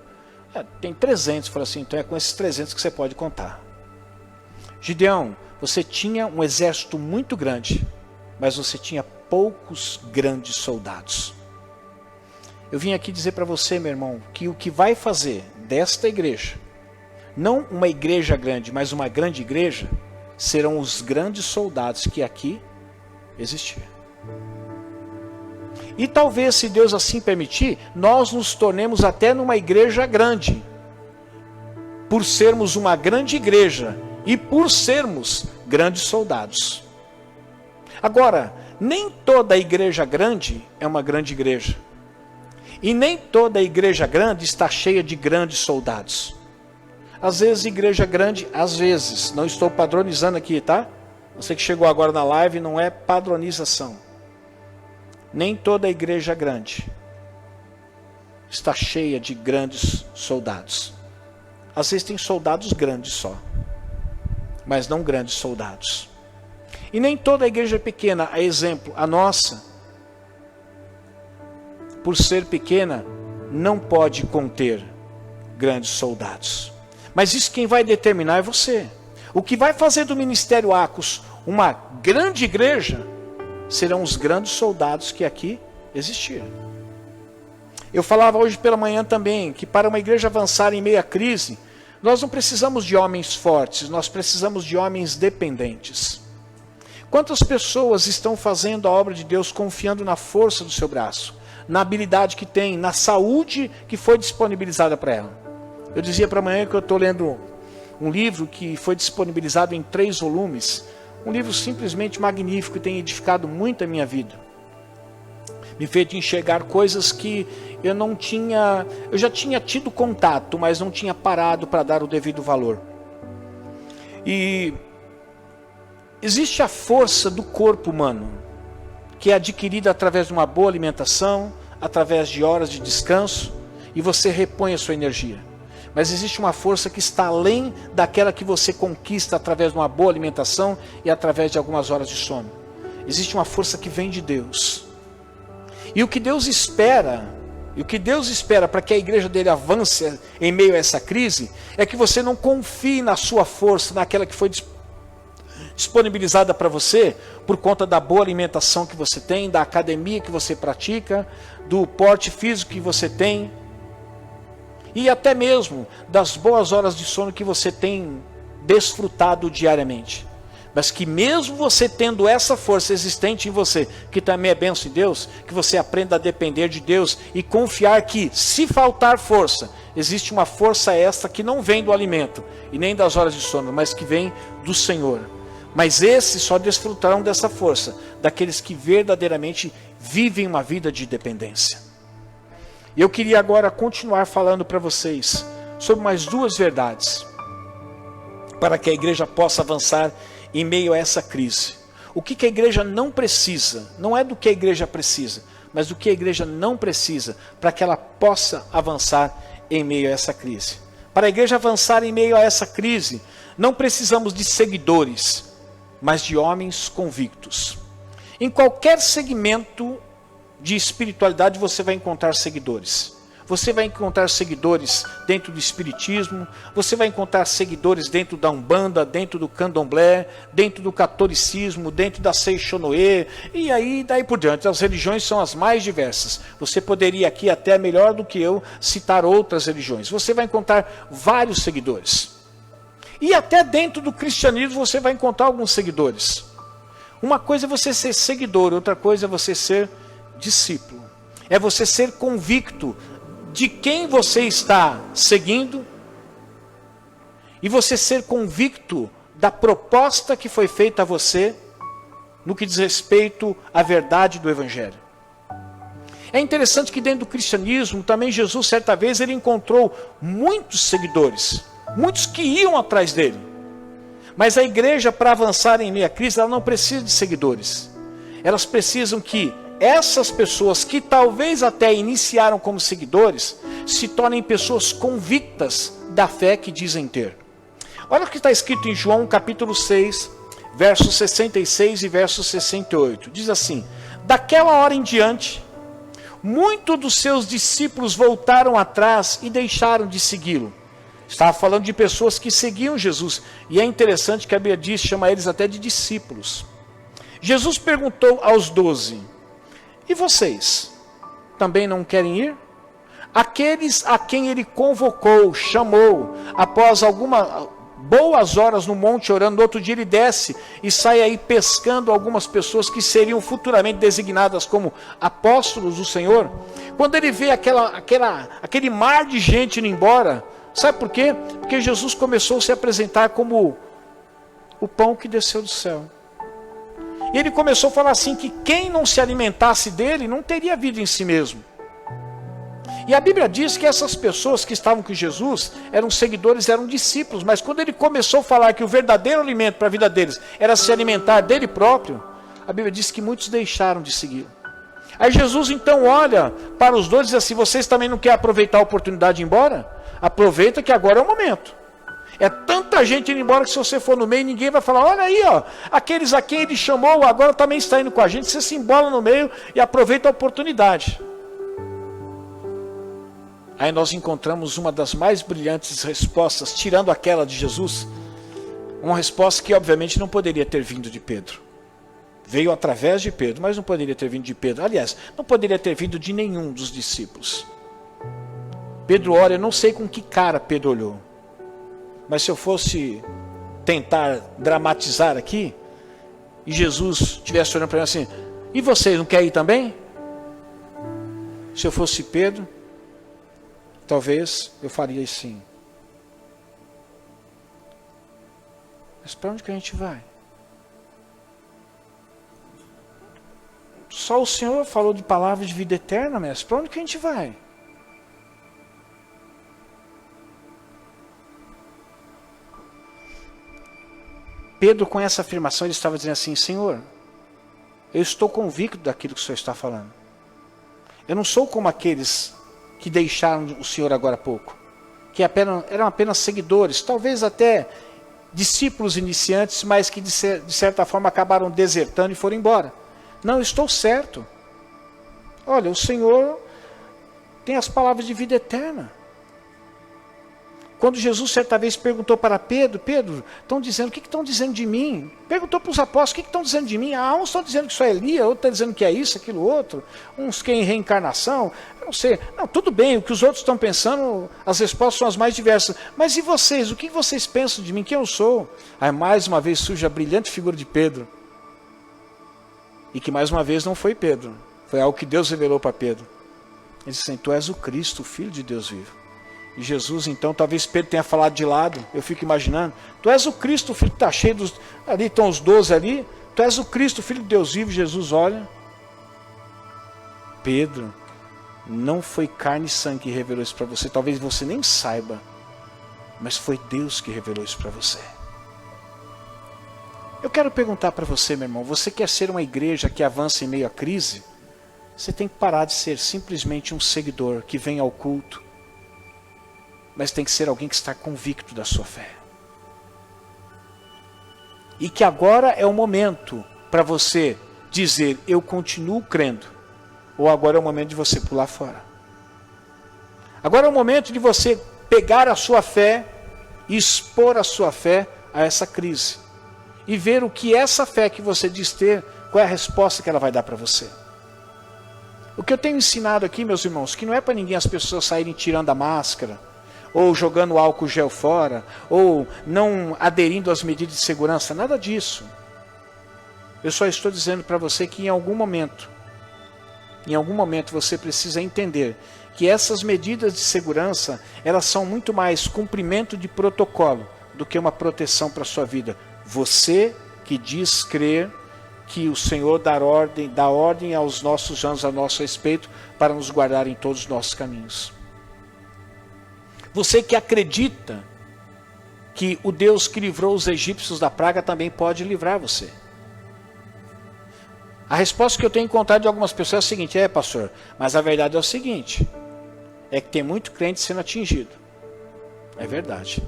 S1: Tem 300. Falou assim: então é com esses 300 que você pode contar. Gideão, você tinha um exército muito grande, mas você tinha poucos grandes soldados. Eu vim aqui dizer para você, meu irmão, que o que vai fazer desta igreja, não uma igreja grande, mas uma grande igreja, serão os grandes soldados que aqui existiram. E talvez, se Deus assim permitir, nós nos tornemos até numa igreja grande, por sermos uma grande igreja e por sermos grandes soldados. Agora, nem toda igreja grande é uma grande igreja. E nem toda igreja grande está cheia de grandes soldados. Às vezes igreja grande, às vezes, não estou padronizando aqui, tá? Você que chegou agora na live, não é padronização. Nem toda igreja grande está cheia de grandes soldados. Às vezes tem soldados grandes só, mas não grandes soldados. E nem toda igreja pequena, a exemplo, a nossa, por ser pequena, não pode conter grandes soldados. Mas isso quem vai determinar é você. O que vai fazer do Ministério Acos uma grande igreja serão os grandes soldados que aqui existiram. Eu falava hoje pela manhã também que para uma igreja avançar em meio à crise, nós não precisamos de homens fortes, nós precisamos de homens dependentes. Quantas pessoas estão fazendo a obra de Deus confiando na força do seu braço, na habilidade que tem, na saúde que foi disponibilizada para ela? Eu dizia para amanhã que eu estou lendo um livro que foi disponibilizado em 3 volumes, um livro simplesmente magnífico e tem edificado muito a minha vida. Me fez enxergar coisas que eu já tinha tido contato, mas não tinha parado para dar o devido valor. E existe a força do corpo humano, que é adquirida através de uma boa alimentação, através de horas de descanso, e você repõe a sua energia. Mas existe uma força que está além daquela que você conquista através de uma boa alimentação e através de algumas horas de sono. Existe uma força que vem de Deus. E o que Deus espera para que a igreja dele avance em meio a essa crise, é que você não confie na sua força, naquela que foi disponibilizada para você, por conta da boa alimentação que você tem, da academia que você pratica, do porte físico que você tem, e até mesmo das boas horas de sono que você tem desfrutado diariamente. Mas que mesmo você tendo essa força existente em você, que também é bênção de Deus, que você aprenda a depender de Deus e confiar que, se faltar força, existe uma força extra que não vem do alimento e nem das horas de sono, mas que vem do Senhor. Mas esses só desfrutarão dessa força daqueles que verdadeiramente vivem uma vida de dependência. E eu queria agora continuar falando para vocês sobre mais 2 verdades, para que a igreja possa avançar em meio a essa crise. O que a igreja não precisa, não é do que a igreja precisa, mas do que a igreja não precisa, para que ela possa avançar em meio a essa crise. Para a igreja avançar em meio a essa crise, não precisamos de seguidores, mas de homens convictos. Em qualquer segmento de espiritualidade você vai encontrar seguidores. Você vai encontrar seguidores dentro do espiritismo, você vai encontrar seguidores dentro da Umbanda, dentro do Candomblé, dentro do catolicismo, dentro da Seixonoe, e aí daí por diante. As religiões são as mais diversas. Você poderia aqui até melhor do que eu citar outras religiões. Você vai encontrar vários seguidores. E até dentro do cristianismo você vai encontrar alguns seguidores. Uma coisa é você ser seguidor, outra coisa é você ser discípulo. É você ser convicto de quem você está seguindo e você ser convicto da proposta que foi feita a você no que diz respeito à verdade do Evangelho. É interessante que dentro do cristianismo também Jesus, certa vez, ele encontrou muitos seguidores, muitos que iam atrás dele. Mas a igreja, para avançar em meio à crise, ela não precisa de seguidores. Elas precisam que essas pessoas que talvez até iniciaram como seguidores, se tornem pessoas convictas da fé que dizem ter. Olha o que está escrito em João capítulo 6, versos 66 e versos 68. Diz assim: daquela hora em diante, muitos dos seus discípulos voltaram atrás e deixaram de segui-lo. Estava falando de pessoas que seguiam Jesus. E é interessante que a Bíblia diz, chama eles até de discípulos. Jesus perguntou aos 12, e vocês, também não querem ir? Aqueles a quem ele convocou, chamou, após algumas boas horas no monte orando, no outro dia ele desce e sai aí pescando algumas pessoas que seriam futuramente designadas como apóstolos do Senhor. Quando ele vê aquele mar de gente indo embora, sabe por quê? Porque Jesus começou a se apresentar como o pão que desceu do céu. E ele começou a falar assim, que quem não se alimentasse dele, não teria vida em si mesmo. E a Bíblia diz que essas pessoas que estavam com Jesus, eram seguidores, eram discípulos. Mas quando ele começou a falar que o verdadeiro alimento para a vida deles, era se alimentar dele próprio, a Bíblia diz que muitos deixaram de seguir. Aí Jesus então olha para os dois e diz assim, vocês também não querem aproveitar a oportunidade de ir embora? Aproveita que agora é o momento. É tanta gente indo embora que se você for no meio, ninguém vai falar, olha aí, ó, aqueles a quem ele chamou, agora também está indo com a gente. Você se embola no meio e aproveita a oportunidade. Aí nós encontramos uma das mais brilhantes respostas, tirando aquela de Jesus, uma resposta que obviamente não poderia ter vindo de Pedro. Veio através de Pedro, mas não poderia ter vindo de Pedro. Aliás, não poderia ter vindo de nenhum dos discípulos. Pedro olha, eu não sei com que cara Pedro olhou. Mas se eu fosse tentar dramatizar aqui, e Jesus estivesse olhando para mim assim, e vocês não querem ir também? Se eu fosse Pedro, talvez eu faria assim. Mas para onde que a gente vai? Só o Senhor falou de palavras de vida eterna, mestre. Para onde que a gente vai? Pedro, com essa afirmação, ele estava dizendo assim, Senhor, eu estou convicto daquilo que o Senhor está falando. Eu não sou como aqueles que deixaram o Senhor agora há pouco, que eram apenas seguidores, talvez até discípulos iniciantes, mas que de certa forma acabaram desertando e foram embora. Não, eu estou certo. Olha, o Senhor tem as palavras de vida eterna. Quando Jesus certa vez perguntou para Pedro, Pedro, estão dizendo, o que estão dizendo de mim? Perguntou para os apóstolos, o que estão dizendo de mim? Uns estão dizendo que isso é Elias, outros estão dizendo que é isso, aquilo, outro. Uns que é em reencarnação, eu não sei. Não, tudo bem, o que os outros estão pensando, as respostas são as mais diversas. Mas e vocês? O que vocês pensam de mim? Quem eu sou? Aí mais uma vez surge a brilhante figura de Pedro. E que mais uma vez não foi Pedro. Foi algo que Deus revelou para Pedro. Ele disse assim, tu és o Cristo, o Filho de Deus vivo. E Jesus, então, talvez Pedro tenha falado de lado, eu fico imaginando, tu és o Cristo, o Filho que está cheio dos... Ali estão os 12 ali, tu és o Cristo, o Filho de Deus vivo. Jesus olha, Pedro, não foi carne e sangue que revelou isso para você, talvez você nem saiba, mas foi Deus que revelou isso para você. Eu quero perguntar para você, meu irmão, você quer ser uma igreja que avança em meio à crise? Você tem que parar de ser simplesmente um seguidor que vem ao culto, mas tem que ser alguém que está convicto da sua fé. E que agora é o momento para você dizer, eu continuo crendo, ou agora é o momento de você pular fora? Agora é o momento de você pegar a sua fé e expor a sua fé a essa crise. E ver o que essa fé que você diz ter, qual é a resposta que ela vai dar para você. O que eu tenho ensinado aqui, meus irmãos, que não é para ninguém as pessoas saírem tirando a máscara, ou jogando álcool gel fora, ou não aderindo às medidas de segurança, nada disso. Eu só estou dizendo para você que em algum momento você precisa entender que essas medidas de segurança, elas são muito mais cumprimento de protocolo do que uma proteção para a sua vida. Você que diz crer que o Senhor dá ordem aos nossos anjos a nosso respeito para nos guardar em todos os nossos caminhos. Você que acredita que o Deus que livrou os egípcios da praga também pode livrar você. A resposta que eu tenho encontrado de algumas pessoas é a seguinte: pastor, mas a verdade é o seguinte, é que tem muito crente sendo atingido. É verdade.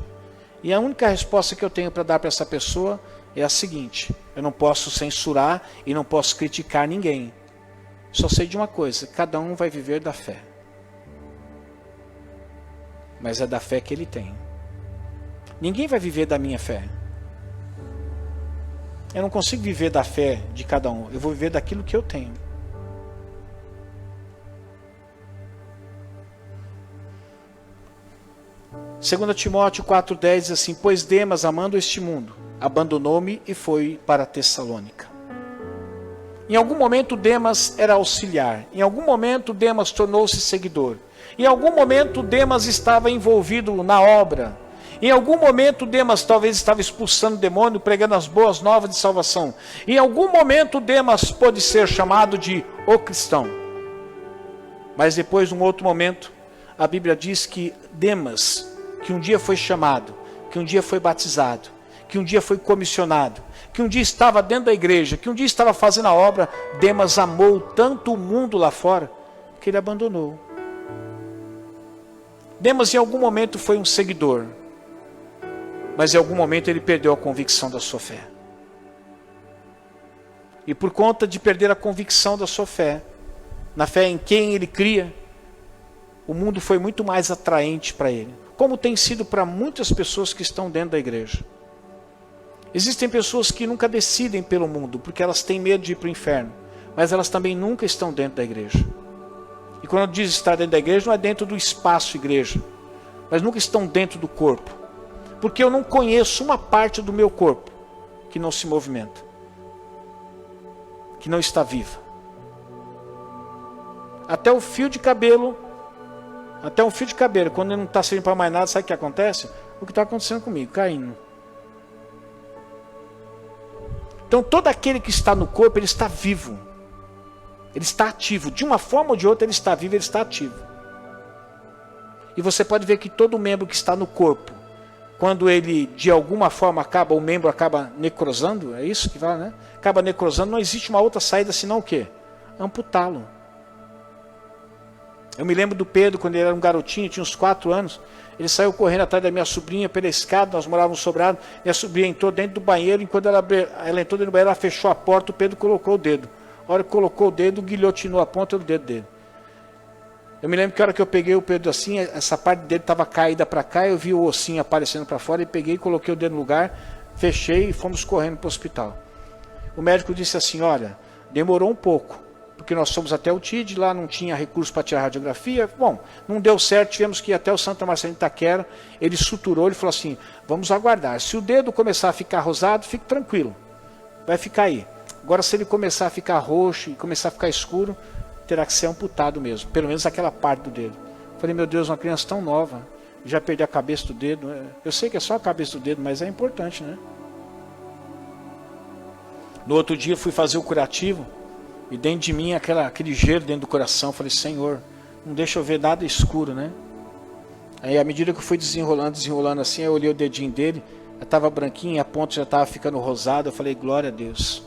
S1: E a única resposta que eu tenho para dar para essa pessoa é a seguinte: eu não posso censurar e não posso criticar ninguém. Só sei de uma coisa: cada um vai viver da fé. Mas é da fé que ele tem. Ninguém vai viver da minha fé. Eu não consigo viver da fé de cada um. Eu vou viver daquilo que eu tenho. Segundo Timóteo 4,10 diz assim: pois Demas, amando este mundo, abandonou-me e foi para Tessalônica. Em algum momento Demas era auxiliar. Em algum momento Demas tornou-se seguidor. Em algum momento Demas estava envolvido na obra. Em algum momento Demas talvez estava expulsando o demônio, pregando as boas novas de salvação. Em algum momento Demas pôde ser chamado de o cristão. Mas depois, num outro momento, a Bíblia diz que Demas, que um dia foi chamado, que um dia foi batizado, que um dia foi comissionado, que um dia estava dentro da igreja, que um dia estava fazendo a obra, Demas amou tanto o mundo lá fora, que ele abandonou. Demas em algum momento foi um seguidor, mas em algum momento ele perdeu a convicção da sua fé. E por conta de perder a convicção da sua fé, na fé em quem ele cria, o mundo foi muito mais atraente para ele, como tem sido para muitas pessoas que estão dentro da igreja. Existem pessoas que nunca decidem pelo mundo, porque elas têm medo de ir para o inferno, mas elas também nunca estão dentro da igreja. E quando diz estar dentro da igreja, não é dentro do espaço igreja, mas nunca estão dentro do corpo. Porque eu não conheço uma parte do meu corpo que não se movimenta, que não está viva. Até um fio de cabelo, quando ele não está servindo para mais nada, sabe o que acontece? O que está acontecendo comigo, caindo. Então todo aquele que está no corpo, ele está vivo. Ele está ativo. De uma forma ou de outra ele está vivo, ele está ativo. E você pode ver que todo membro que está no corpo, quando ele de alguma forma o membro acaba necrosando, é isso que fala, né? Acaba necrosando, não existe uma outra saída senão o quê? Amputá-lo. Eu me lembro do Pedro, quando ele era um garotinho, tinha uns 4 anos, ele saiu correndo atrás da minha sobrinha pela escada, nós morávamos sobrados, minha sobrinha entrou dentro do banheiro, e quando ela entrou dentro do banheiro, ela fechou a porta, o Pedro colocou o dedo. A hora que colocou o dedo, guilhotinou a ponta do dedo dele. Eu me lembro que a hora que eu peguei o Pedro assim, essa parte dele estava caída para cá, eu vi o ossinho aparecendo para fora, e peguei, coloquei o dedo no lugar, fechei e fomos correndo para o hospital. O médico disse assim: olha, demorou um pouco, porque nós fomos até o TID, lá não tinha recurso para tirar radiografia. Bom, não deu certo, tivemos que ir até o Santa Marcelina de Itaquera. Ele suturou, ele falou assim: vamos aguardar, se o dedo começar a ficar rosado, fique tranquilo, vai ficar aí. Agora se ele começar a ficar roxo e começar a ficar escuro, terá que ser amputado mesmo, pelo menos aquela parte do dedo. Falei: meu Deus, uma criança tão nova, já perdeu a cabeça do dedo. Eu sei que é só a cabeça do dedo, mas é importante, né? No outro dia fui fazer o curativo, e dentro de mim aquele gelo dentro do coração. Falei: Senhor, não deixa eu ver nada escuro, né? Aí à medida que eu fui desenrolando assim, eu olhei o dedinho dele, já estava branquinho, a ponta já estava ficando rosada. Eu falei: glória a Deus.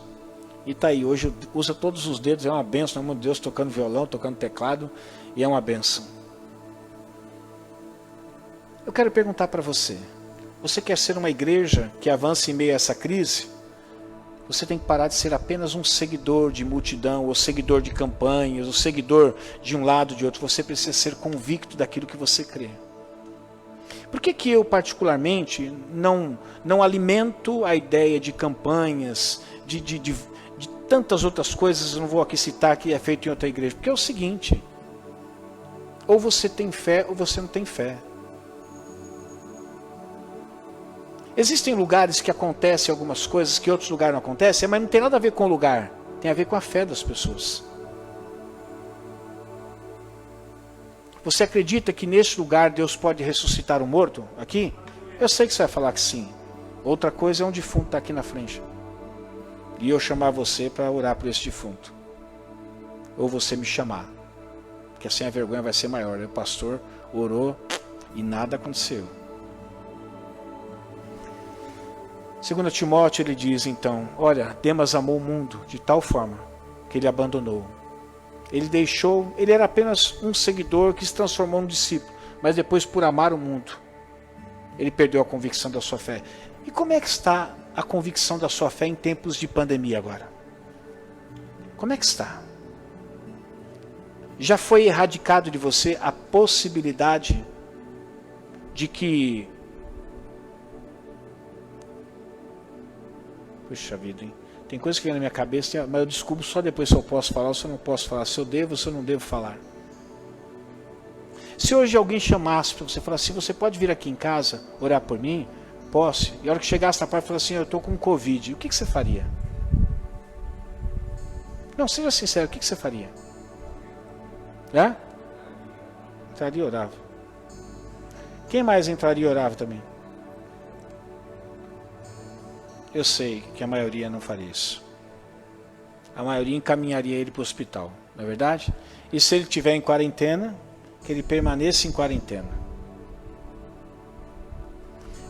S1: E tá aí, hoje usa todos os dedos, é uma benção, meu Deus, tocando violão, tocando teclado, e é uma benção. Eu quero perguntar para você: você quer ser uma igreja que avance em meio a essa crise? Você tem que parar de ser apenas um seguidor de multidão, ou seguidor de campanhas, ou seguidor de um lado ou de outro. Você precisa ser convicto daquilo que você crê. Por que eu, particularmente, não alimento a ideia de campanhas, de tantas outras coisas, eu não vou aqui citar, que é feito em outra igreja? Porque é o seguinte: ou você tem fé, ou você não tem fé. Existem lugares que acontecem algumas coisas que outros lugares não acontecem, mas não tem nada a ver com o lugar, tem a ver com a fé das pessoas. Você acredita que neste lugar Deus pode ressuscitar um morto aqui? Eu sei que você vai falar que sim. Outra coisa é um defunto estar aqui na frente e eu chamar você para orar por esse defunto, ou você me chamar, porque assim a vergonha vai ser maior. O pastor orou e nada aconteceu. 2 Timóteo ele diz então: olha, Demas amou o mundo de tal forma que ele abandonou. Ele era apenas um seguidor que se transformou num discípulo, mas depois, por amar o mundo, ele perdeu a convicção da sua fé. E como é que está a convicção da sua fé em tempos de pandemia agora? Como é que está? Já foi erradicado de você a possibilidade de que... Puxa vida, hein? Tem coisa que vem na minha cabeça, mas eu descubro só depois se eu posso falar ou se eu não posso falar, se eu devo ou se eu não devo falar. Se hoje alguém chamasse para você, falasse assim: você pode vir aqui em casa orar por mim? Posso. E a hora que chegasse na parte, falasse assim: eu estou com Covid. O que você faria? Não, seja sincero, o que você faria? Entraria e orava. Quem mais entraria e orava também? Eu sei que a maioria não faria isso. A maioria encaminharia ele para o hospital, não é verdade? E se ele estiver em quarentena, que ele permaneça em quarentena.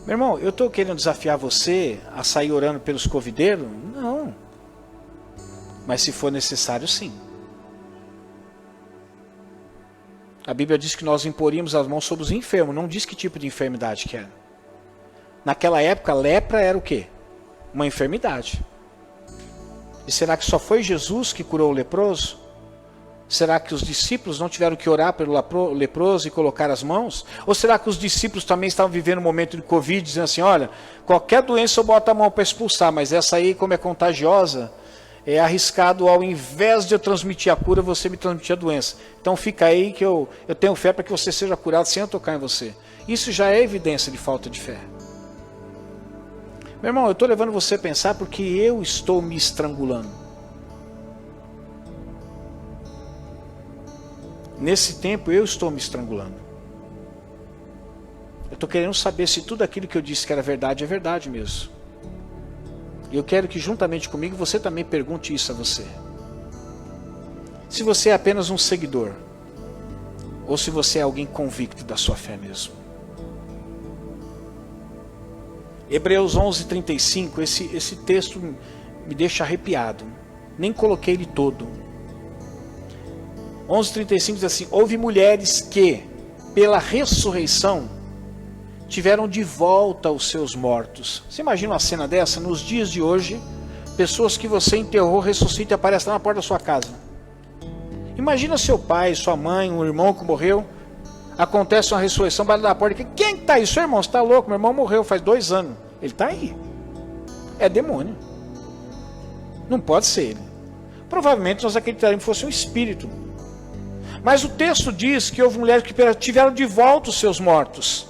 S1: Meu irmão, eu estou querendo desafiar você a sair orando pelos covideiros? Não. Mas se for necessário, sim. A Bíblia diz que nós imporíamos as mãos sobre os enfermos, não diz que tipo de enfermidade que era. Naquela época, lepra era o quê? Uma enfermidade. E será que só foi Jesus que curou o leproso? Será que os discípulos não tiveram que orar pelo leproso e colocar as mãos? Ou será que os discípulos também estavam vivendo um momento de Covid, dizendo assim: olha, qualquer doença eu boto a mão para expulsar, mas essa aí, como é contagiosa, é arriscado, ao invés de eu transmitir a cura, você me transmitir a doença. Então fica aí que eu tenho fé para que você seja curado sem eu tocar em você. Isso já é evidência de falta de fé. Meu irmão, eu estou levando você a pensar porque eu estou me estrangulando. Nesse tempo eu estou me estrangulando. Eu estou querendo saber se tudo aquilo que eu disse que era verdade é verdade mesmo. E eu quero que juntamente comigo você também pergunte isso a você. Se você é apenas um seguidor, ou se você é alguém convicto da sua fé mesmo. Hebreus 11:35, esse texto me deixa arrepiado. Nem coloquei ele todo. 11:35 diz assim: houve mulheres que, pela ressurreição, tiveram de volta os seus mortos. Você imagina uma cena dessa? Nos dias de hoje, pessoas que você enterrou, ressuscitam e aparecem lá na porta da sua casa. Imagina seu pai, sua mãe, um irmão que morreu. Acontece uma ressurreição, bate na porta. Quem está aí? Seu irmão, você está louco? Meu irmão morreu faz 2 anos. Ele está aí. É demônio. Não pode ser ele. Provavelmente nós acreditaríamos que fosse um espírito. Mas o texto diz que houve mulheres que tiveram de volta os seus mortos.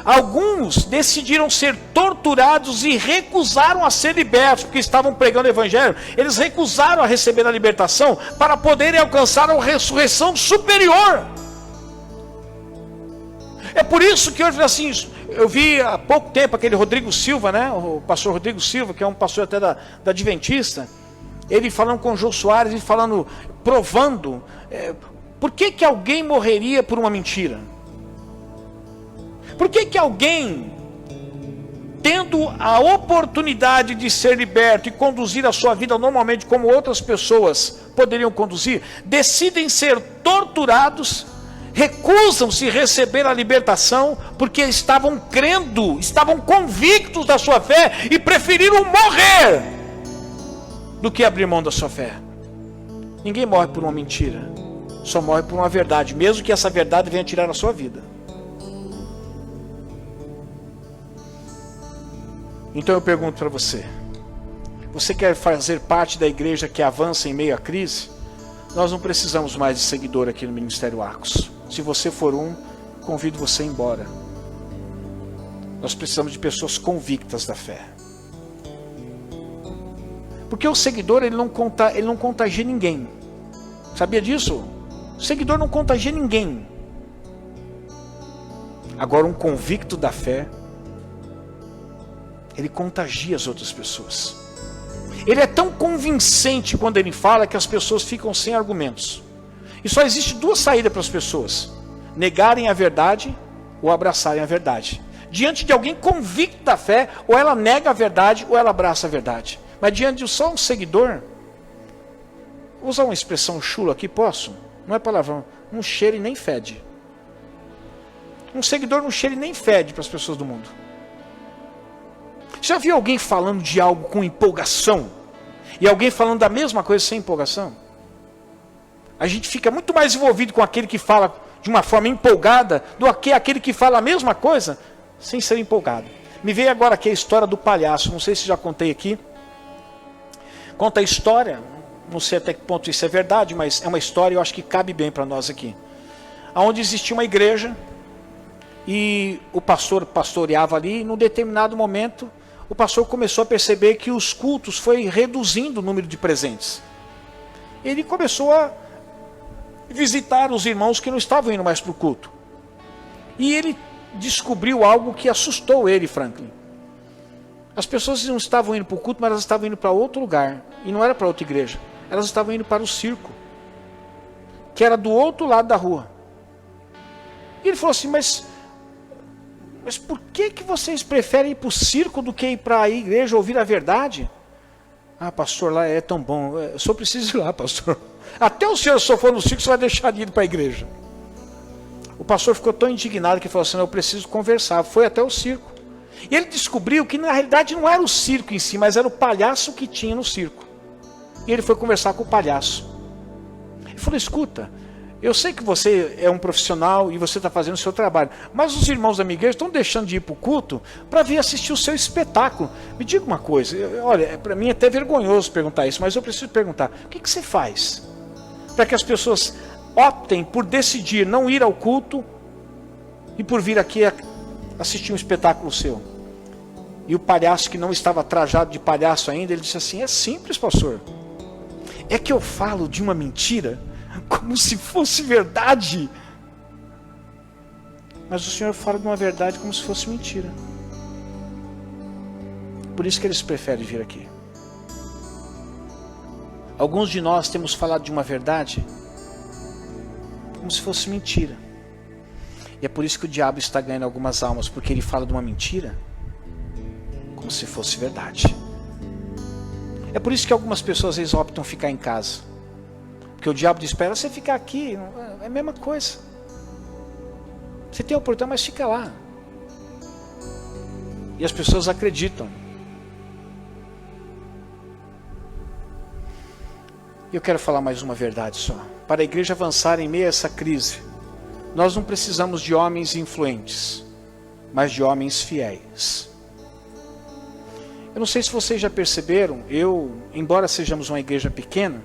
S1: Alguns decidiram ser torturados e recusaram a ser libertos, porque estavam pregando o evangelho. Eles recusaram a receber a libertação para poderem alcançar a ressurreição superior. É por isso que hoje, assim, eu vi há pouco tempo aquele Rodrigo Silva, né? O pastor Rodrigo Silva, que é um pastor até da Adventista, ele falando com o Jô Soares, ele falando, provando, por que alguém morreria por uma mentira? Por que alguém, tendo a oportunidade de ser liberto e conduzir a sua vida normalmente como outras pessoas poderiam conduzir, decidem ser torturados, recusam-se receber a libertação, porque estavam crendo, estavam convictos da sua fé e preferiram morrer do que abrir mão da sua fé. Ninguém morre por uma mentira, só morre por uma verdade, mesmo que essa verdade venha tirar a sua vida. Então eu pergunto para você, você quer fazer parte da igreja que avança em meio à crise? Nós não precisamos mais de seguidor aqui no Ministério Arcos. Se você for um, convido você a ir embora. Nós precisamos de pessoas convictas da fé. Porque o seguidor, ele não contagia ninguém. Sabia disso? O seguidor não contagia ninguém. Agora, um convicto da fé, ele contagia as outras pessoas. Ele é tão convincente quando ele fala que as pessoas ficam sem argumentos. E só existe duas saídas para as pessoas: negarem a verdade ou abraçarem a verdade. Diante de alguém convicto da fé, ou ela nega a verdade ou ela abraça a verdade. Mas diante de só um seguidor, vou usar uma expressão chula aqui, posso? Não é palavrão, não cheira e nem fede. Um seguidor não cheira e nem fede para as pessoas do mundo. Já viu alguém falando de algo com empolgação? E alguém falando da mesma coisa sem empolgação? A gente fica muito mais envolvido com aquele que fala de uma forma empolgada do que aquele que fala a mesma coisa sem ser empolgado. Me veio agora aqui a história do palhaço. Não sei se já contei aqui. Conta a história, não sei até que ponto isso é verdade, mas é uma história e eu acho que cabe bem para nós aqui. Onde existia uma igreja e o pastor pastoreava ali, e num determinado momento o pastor começou a perceber que os cultos foi reduzindo o número de presentes. Ele começou a visitar os irmãos que não estavam indo mais para o culto. E ele descobriu algo que assustou ele, Franklin. As pessoas não estavam indo para o culto, mas elas estavam indo para outro lugar. E não era para outra igreja. Elas estavam indo para o circo, que era do outro lado da rua. E ele falou assim, mas por que vocês preferem ir para o circo do que ir para a igreja ouvir a verdade? Ah, pastor, lá é tão bom. Eu só preciso ir lá, pastor. Até o senhor, se eu for no circo, você vai deixar de ir para a igreja. O pastor ficou tão indignado que falou assim, eu preciso conversar. Foi até o circo. E ele descobriu que na realidade não era o circo em si, mas era o palhaço que tinha no circo. E ele foi conversar com o palhaço. Ele falou, escuta, eu sei que você é um profissional e você está fazendo o seu trabalho, mas os irmãos da minha igreja estão deixando de ir para o culto para vir assistir o seu espetáculo. Me diga uma coisa, olha, para mim é até vergonhoso perguntar isso, mas eu preciso perguntar, o que você faz para que as pessoas optem por decidir não ir ao culto e por vir aqui assistir um espetáculo seu? E o palhaço, que não estava trajado de palhaço ainda, ele disse assim, é simples, pastor. É que eu falo de uma mentira como se fosse verdade. Mas o Senhor fala de uma verdade como se fosse mentira. Por isso que eles preferem vir aqui. Alguns de nós temos falado de uma verdade como se fosse mentira. E é por isso que o diabo está ganhando algumas almas, porque ele fala de uma mentira como se fosse verdade. É por isso que algumas pessoas às vezes optam ficar em casa. Porque o diabo diz, espera você ficar aqui, é a mesma coisa. Você tem a oportunidade, mas fica lá. E as pessoas acreditam. E eu quero falar mais uma verdade só. Para a igreja avançar em meio a essa crise, nós não precisamos de homens influentes, mas de homens fiéis. Eu não sei se vocês já perceberam, embora sejamos uma igreja pequena,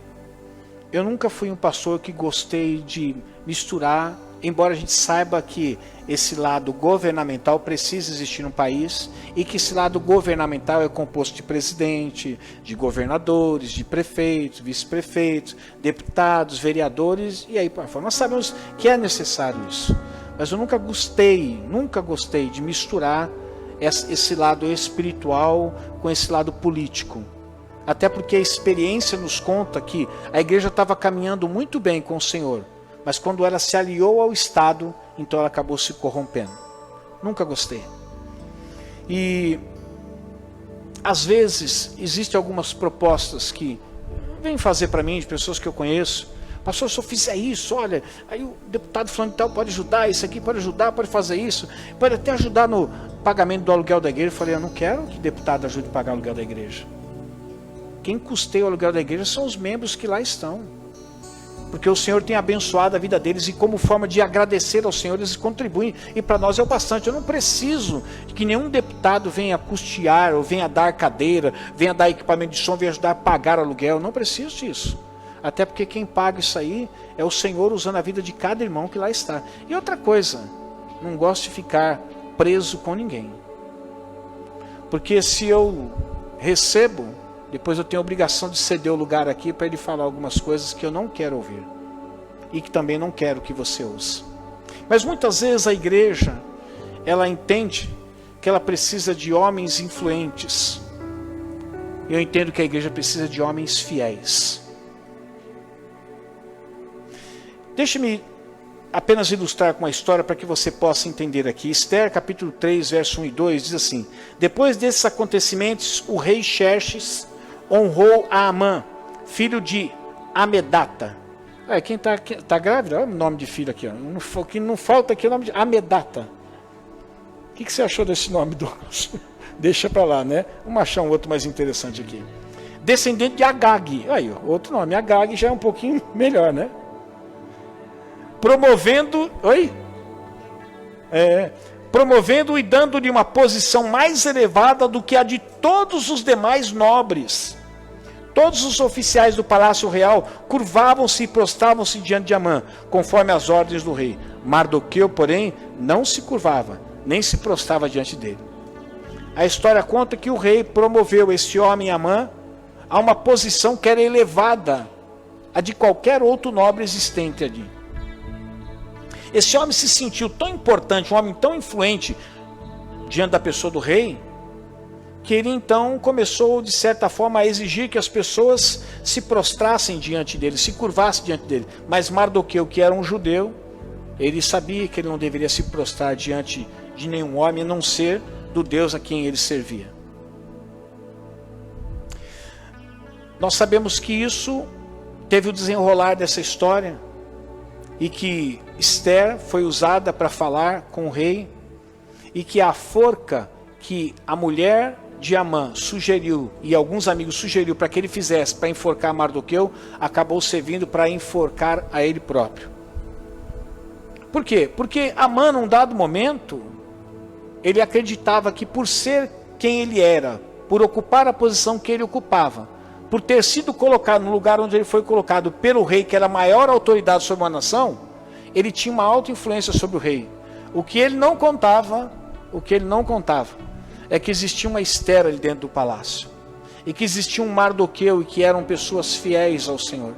S1: eu nunca fui um pastor que gostei de misturar, embora a gente saiba que esse lado governamental precisa existir no país, e que esse lado governamental é composto de presidente, de governadores, de prefeitos, vice-prefeitos, deputados, vereadores, e aí por fora. Nós sabemos que é necessário isso, mas eu nunca gostei de misturar esse lado espiritual com esse lado político. Até porque a experiência nos conta que a igreja estava caminhando muito bem com o Senhor, mas quando ela se aliou ao Estado, então ela acabou se corrompendo. Nunca gostei. E às vezes existem algumas propostas que vêm fazer para mim, de pessoas que eu conheço. Pastor, se eu fizer isso, olha, aí o deputado fulano de tal pode ajudar, isso aqui pode ajudar, pode fazer isso, pode até ajudar no pagamento do aluguel da igreja. Eu falei, eu não quero que deputado ajude a pagar o aluguel da igreja. quem custeia o aluguel da igreja são os membros que lá estão. Porque o Senhor tem abençoado a vida deles e como forma de agradecer ao Senhor, eles contribuem. E para nós é o bastante. Eu não preciso que nenhum deputado venha custear, ou venha dar cadeira, venha dar equipamento de som, venha ajudar a pagar aluguel. Eu não preciso disso. Até porque quem paga isso aí é o Senhor usando a vida de cada irmão que lá está. E outra coisa, não gosto de ficar preso com ninguém. Porque se eu recebo, depois eu tenho a obrigação de ceder o lugar aqui para ele falar algumas coisas que eu não quero ouvir. E que também não quero que você ouça. Mas muitas vezes a igreja, ela entende que ela precisa de homens influentes. Eu entendo que a igreja precisa de homens fiéis. Deixe-me apenas ilustrar com uma história para que você possa entender aqui. Esther, capítulo 3, verso 1 e 2, diz assim: depois desses acontecimentos, o rei Xerxes honrou a Amã, filho de Amedata. Quem está grávida? Olha o nome de filho aqui. O que não falta aqui é o nome de Amedata. O que você achou desse nome, Douglas? Deixa para lá, né? Vamos achar um outro mais interessante aqui. Descendente de Agag. Aí, outro nome. Agag já é um pouquinho melhor, né? Promovendo e dando-lhe uma posição mais elevada do que a de todos os demais nobres. Todos os oficiais do palácio real curvavam-se e prostravam-se diante de Amã, conforme as ordens do rei. Mardoqueu, porém, não se curvava, nem se prostrava diante dele. A história conta que o rei promoveu esse homem Amã a uma posição que era elevada a de qualquer outro nobre existente ali. Esse homem se sentiu tão importante, um homem tão influente diante da pessoa do rei, que ele então começou de certa forma a exigir que as pessoas se prostrassem diante dele, se curvassem diante dele. Mas Mardoqueu, que era um judeu, ele sabia que ele não deveria se prostrar diante de nenhum homem, a não ser do Deus a quem ele servia. Nós sabemos que isso teve o desenrolar dessa história, e que Esther foi usada para falar com o rei, e que a forca que a mulher de Amã sugeriu, e alguns amigos sugeriu para que ele fizesse para enforcar Mardoqueu, acabou servindo para enforcar a ele próprio. Por quê? Porque Amã, num dado momento, ele acreditava que por ser quem ele era, por ocupar a posição que ele ocupava, por ter sido colocado no lugar onde ele foi colocado pelo rei, que era a maior autoridade sobre uma nação, ele tinha uma alta influência sobre o rei. O que ele não contava é que existia uma Esther ali dentro do palácio, e que existia um Mardoqueu, e que eram pessoas fiéis ao Senhor,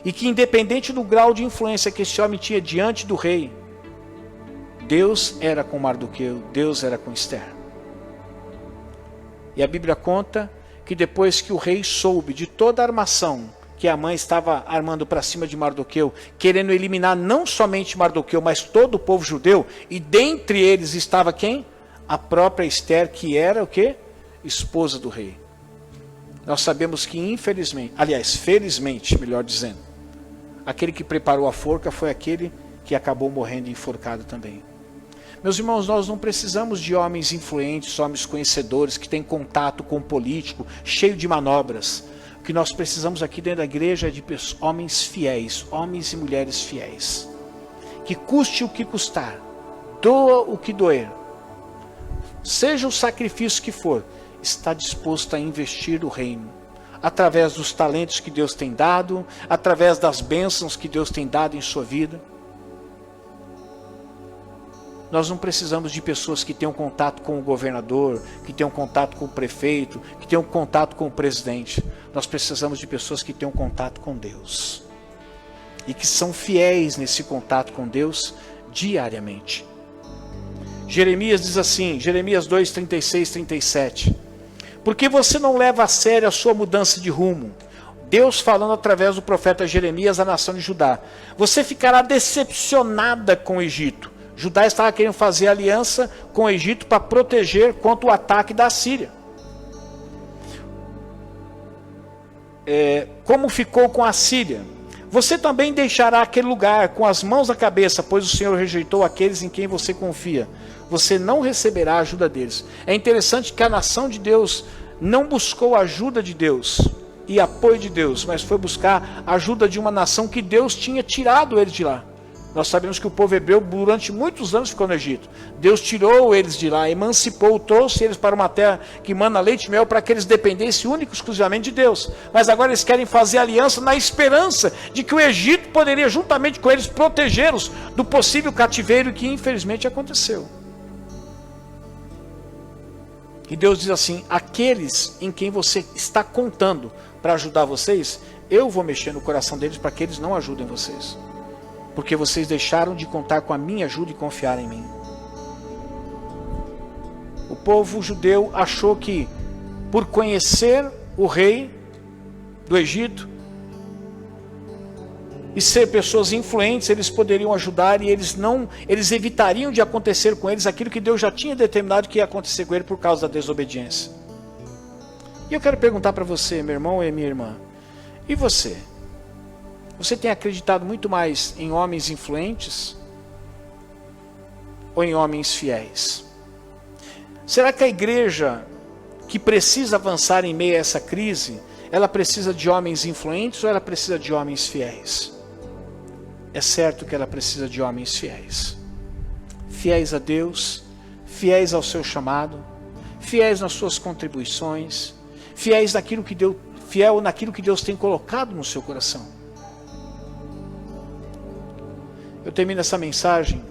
S1: e que independente do grau de influência que esse homem tinha diante do rei, Deus era com Mardoqueu, Deus era com Esther. E a Bíblia conta que depois que o rei soube de toda a armação que a mãe estava armando para cima de Mardoqueu, querendo eliminar não somente Mardoqueu, mas todo o povo judeu, e dentre eles estava quem? A própria Esther, que era o quê? Esposa do rei. Nós sabemos que infelizmente, aliás, felizmente, melhor dizendo, aquele que preparou a forca foi aquele que acabou morrendo enforcado também. Meus irmãos, nós não precisamos de homens influentes, homens conhecedores, que têm contato com o político, cheio de manobras. O que nós precisamos aqui dentro da igreja é de homens fiéis, homens e mulheres fiéis. Que custe o que custar, doa o que doer, seja o sacrifício que for, está disposto a investir no reino, através dos talentos que Deus tem dado, através das bênçãos que Deus tem dado em sua vida. Nós não precisamos de pessoas que tenham contato com o governador, que tenham contato com o prefeito, que tenham contato com o presidente. Nós precisamos de pessoas que tenham contato com Deus, e que são fiéis nesse contato com Deus diariamente. Jeremias diz assim, Jeremias 2, 36, 37. Porque você não leva a sério a sua mudança de rumo? Deus falando através do profeta Jeremias à nação de Judá. Você ficará decepcionada com o Egito. Judá estava querendo fazer aliança com o Egito para proteger contra o ataque da Síria. Como ficou com a Síria? Você também deixará aquele lugar com as mãos na cabeça, pois o Senhor rejeitou aqueles em quem você confia. Você não receberá a ajuda deles. É interessante que a nação de Deus não buscou a ajuda de Deus e apoio de Deus, mas foi buscar a ajuda de uma nação que Deus tinha tirado eles de lá. Nós sabemos que o povo hebreu durante muitos anos ficou no Egito. Deus tirou eles de lá, emancipou, trouxe eles para uma terra que mana leite e mel para que eles dependessem único e exclusivamente de Deus. Mas agora eles querem fazer aliança na esperança de que o Egito poderia juntamente com eles protegê-los do possível cativeiro que infelizmente aconteceu. E Deus diz assim: aqueles em quem você está contando para ajudar vocês, eu vou mexer no coração deles para que eles não ajudem vocês. Porque vocês deixaram de contar com a minha ajuda e confiar em mim. O povo judeu achou que, por conhecer o rei do Egito e ser pessoas influentes, eles poderiam ajudar e eles evitariam de acontecer com eles aquilo que Deus já tinha determinado que ia acontecer com ele por causa da desobediência. E eu quero perguntar para você, meu irmão e minha irmã, e você? Você tem acreditado muito mais em homens influentes ou em homens fiéis? Será que a igreja que precisa avançar em meio a essa crise, ela precisa de homens influentes ou ela precisa de homens fiéis? É certo que ela precisa de homens fiéis. Fiéis a Deus, fiéis ao seu chamado, fiéis nas suas contribuições, fiel naquilo que Deus tem colocado no seu coração. Eu termino essa mensagem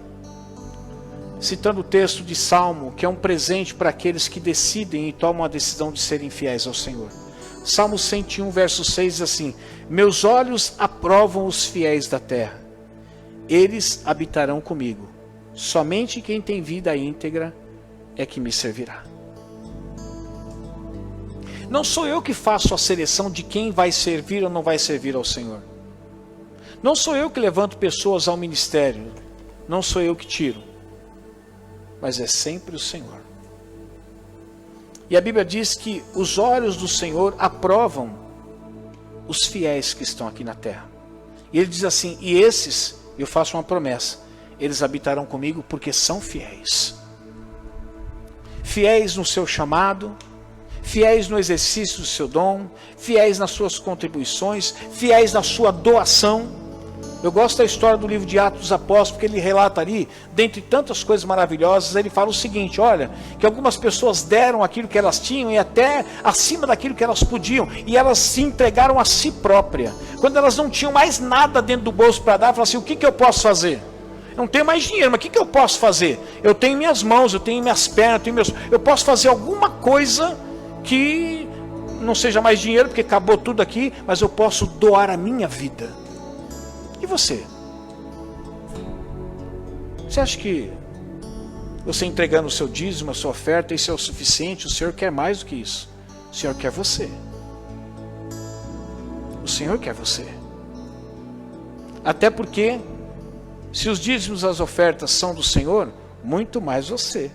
S1: citando o texto de Salmo, que é um presente para aqueles que decidem e tomam a decisão de serem fiéis ao Senhor. Salmo 101, verso 6 diz assim: meus olhos aprovam os fiéis da terra, eles habitarão comigo. Somente quem tem vida íntegra é que me servirá. Não sou eu que faço a seleção de quem vai servir ou não vai servir ao Senhor. Não sou eu que levanto pessoas ao ministério, não sou eu que tiro, mas é sempre o Senhor. E a Bíblia diz que os olhos do Senhor aprovam os fiéis que estão aqui na terra. E ele diz assim: e esses, eu faço uma promessa, eles habitarão comigo porque são fiéis. Fiéis no seu chamado, fiéis no exercício do seu dom, fiéis nas suas contribuições, fiéis na sua doação. Eu gosto da história do livro de Atos dos Apóstolos, porque ele relata ali, dentre tantas coisas maravilhosas, ele fala o seguinte: olha, que algumas pessoas deram aquilo que elas tinham e até acima daquilo que elas podiam, e elas se entregaram a si própria. Quando elas não tinham mais nada dentro do bolso para dar, falaram assim: o que eu posso fazer? Eu não tenho mais dinheiro, mas o que eu posso fazer? Eu tenho minhas mãos, eu tenho minhas pernas, eu posso fazer alguma coisa que não seja mais dinheiro, porque acabou tudo aqui, mas eu posso doar a minha vida. E você? Você acha que você entregando o seu dízimo, a sua oferta, isso é o suficiente? O Senhor quer mais do que isso. O Senhor quer você. O Senhor quer você. Até porque, se os dízimos e as ofertas são do Senhor, muito mais você.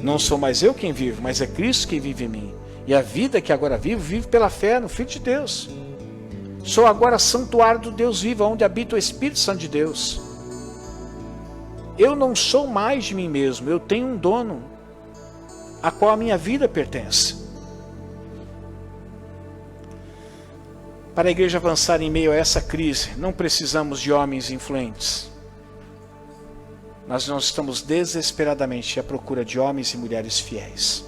S1: Não sou mais eu quem vivo, mas é Cristo quem vive em mim. E a vida que agora vivo, vivo pela fé no Filho de Deus. Sou agora santuário do Deus vivo, onde habita o Espírito Santo de Deus. Eu não sou mais de mim mesmo, eu tenho um dono, a qual a minha vida pertence. Para a igreja avançar em meio a essa crise, não precisamos de homens influentes. Nós estamos desesperadamente à procura de homens e mulheres fiéis.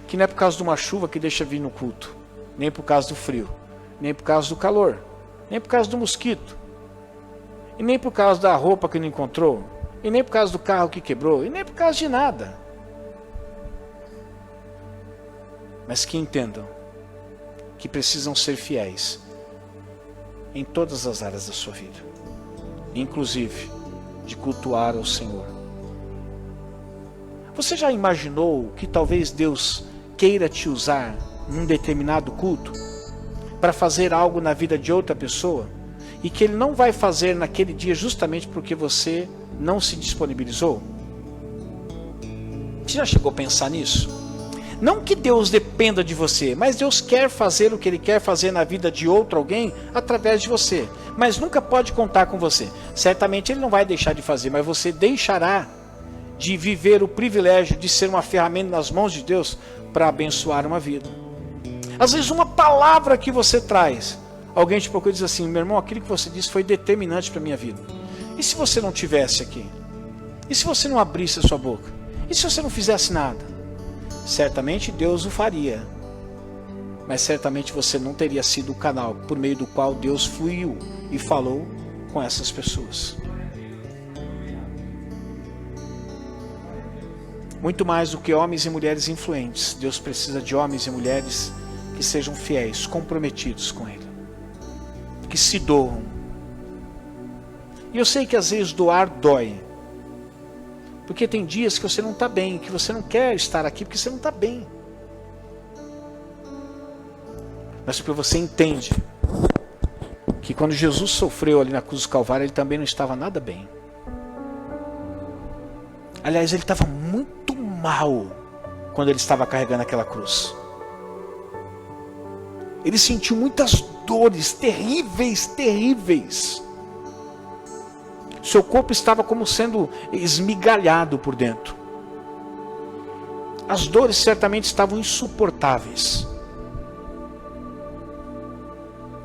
S1: Que não é por causa de uma chuva que deixa vir no culto, nem por causa do frio, nem por causa do calor, nem por causa do mosquito, e nem por causa da roupa que não encontrou, e nem por causa do carro que quebrou, e nem por causa de nada. Mas que entendam que precisam ser fiéis em todas as áreas da sua vida, inclusive de cultuar ao Senhor. Você já imaginou que talvez Deus queira te usar num determinado culto para fazer algo na vida de outra pessoa, e que Ele não vai fazer naquele dia justamente porque você não se disponibilizou? Você já chegou a pensar nisso? Não que Deus dependa de você, mas Deus quer fazer o que Ele quer fazer na vida de outro alguém através de você, mas nunca pode contar com você. Certamente Ele não vai deixar de fazer, mas você deixará de viver o privilégio de ser uma ferramenta nas mãos de Deus para abençoar uma vida. Às vezes uma palavra que você traz, alguém te procura e diz assim: meu irmão, aquilo que você disse foi determinante para a minha vida. E se você não tivesse aqui? E se você não abrisse a sua boca? E se você não fizesse nada? Certamente Deus o faria, mas certamente você não teria sido o canal por meio do qual Deus fluiu e falou com essas pessoas. Muito mais do que homens e mulheres influentes, Deus precisa de homens e mulheres que sejam fiéis, comprometidos com Ele, que se doam. E eu sei que às vezes doar dói, porque tem dias que você não está bem, que você não quer estar aqui porque você não está bem. Mas porque você entende que quando Jesus sofreu ali na cruz do Calvário, Ele também não estava nada bem. Aliás, Ele estava muito mal quando Ele estava carregando aquela cruz. Ele sentiu muitas dores terríveis, terríveis. Seu corpo estava como sendo esmigalhado por dentro. As dores certamente estavam insuportáveis.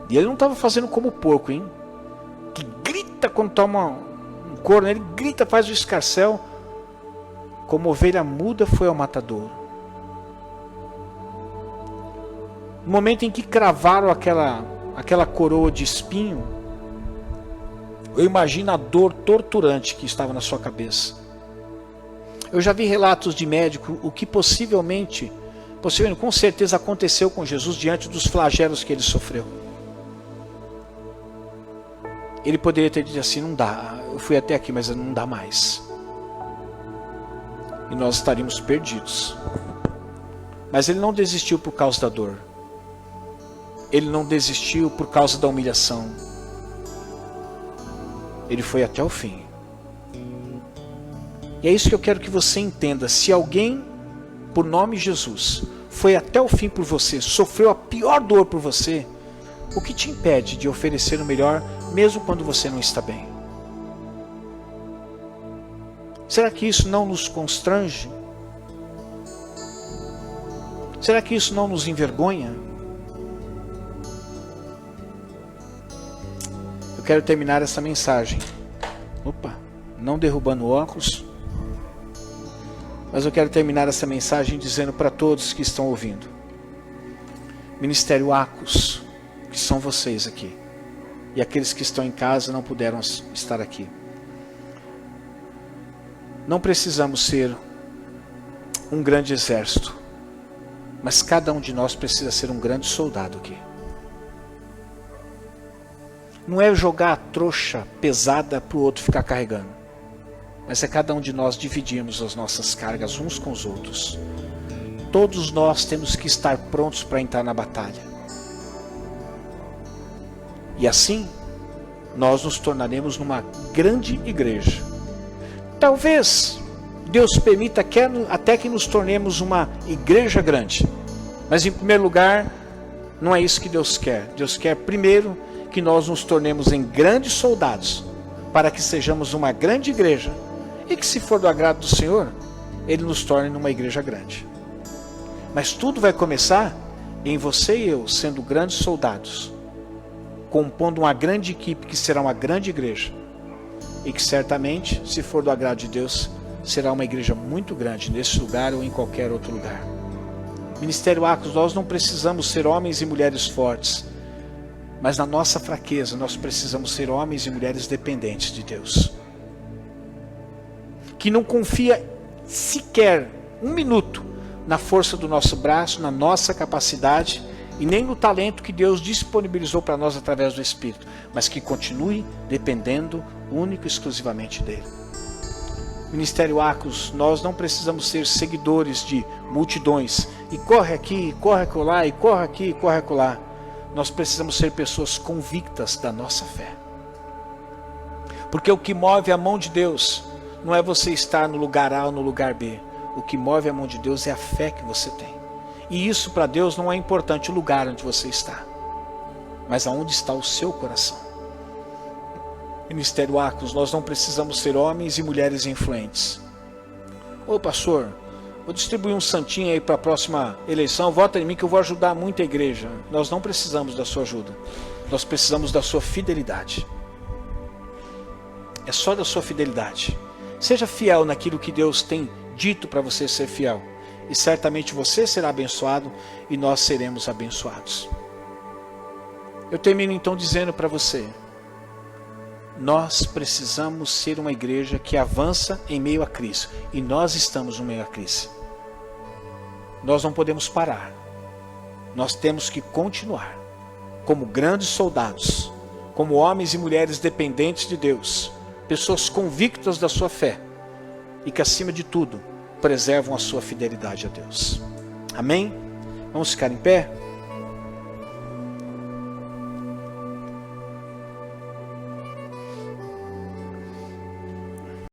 S1: E ele não estava fazendo como o porco, hein? Que grita quando toma um corno, ele grita, faz o escarcéu. Como ovelha muda foi ao matadouro. No momento em que cravaram aquela coroa de espinho, eu imagino a dor torturante que estava na sua cabeça. Eu já vi relatos de médico, o que possivelmente, com certeza aconteceu com Jesus diante dos flagelos que ele sofreu. Ele poderia ter dito assim: não dá, eu fui até aqui, mas não dá mais. E nós estaríamos perdidos. Mas ele não desistiu por causa da dor. Ele não desistiu por causa da humilhação. Ele foi até o fim. E é isso que eu quero que você entenda. Se alguém, por nome Jesus, foi até o fim por você, sofreu a pior dor por você, o que te impede de oferecer o melhor, mesmo quando você não está bem? Será que isso não nos constrange? Será que isso não nos envergonha? Eu quero terminar essa mensagem. Não derrubando o óculos. Mas eu quero terminar essa mensagem dizendo para todos que estão ouvindo. Ministério Acos, que são vocês aqui. E aqueles que estão em casa não puderam estar aqui. Não precisamos ser um grande exército. Mas cada um de nós precisa ser um grande soldado aqui. Não é jogar a trouxa pesada para o outro ficar carregando. Mas é cada um de nós dividirmos as nossas cargas uns com os outros. Todos nós temos que estar prontos para entrar na batalha. E assim, nós nos tornaremos numa grande igreja. Talvez Deus permita até que nos tornemos uma igreja grande. Mas em primeiro lugar, não é isso que Deus quer. Deus quer primeiro que nós nos tornemos em grandes soldados, para que sejamos uma grande igreja, e que, se for do agrado do Senhor, Ele nos torne numa igreja grande. Mas tudo vai começar em você e eu sendo grandes soldados, compondo uma grande equipe que será uma grande igreja, e que certamente, se for do agrado de Deus, será uma igreja muito grande nesse lugar ou em qualquer outro lugar. Ministério Acos, nós não precisamos ser homens e mulheres fortes, mas na nossa fraqueza nós precisamos ser homens e mulheres dependentes de Deus, que não confia sequer um minuto na força do nosso braço, na nossa capacidade e nem no talento que Deus disponibilizou para nós através do Espírito, mas que continue dependendo único e exclusivamente dele. Ministério Acos, nós não precisamos ser seguidores de multidões e corre aqui, corre acolá, e corre aqui, corre acolá. Nós precisamos ser pessoas convictas da nossa fé. Porque o que move a mão de Deus não é você estar no lugar A ou no lugar B. O que move a mão de Deus é a fé que você tem. E isso para Deus não é importante o lugar onde você está, mas aonde está o seu coração. Ministério Acos, nós não precisamos ser homens e mulheres influentes, Ô pastor, vou distribuir um santinho aí para a próxima eleição, vota em mim que eu vou ajudar muito a igreja. Nós não precisamos da sua ajuda. Nós precisamos da sua fidelidade. É só da sua fidelidade. Seja fiel naquilo que Deus tem dito para você ser fiel. E certamente você será abençoado e nós seremos abençoados. Eu termino então dizendo para você, nós precisamos ser uma igreja que avança em meio à crise. E nós estamos no meio à crise. Nós não podemos parar. Nós temos que continuar. Como grandes soldados. Como homens e mulheres dependentes de Deus. Pessoas convictas da sua fé. E que acima de tudo, preservam a sua fidelidade a Deus. Amém? Vamos ficar em pé?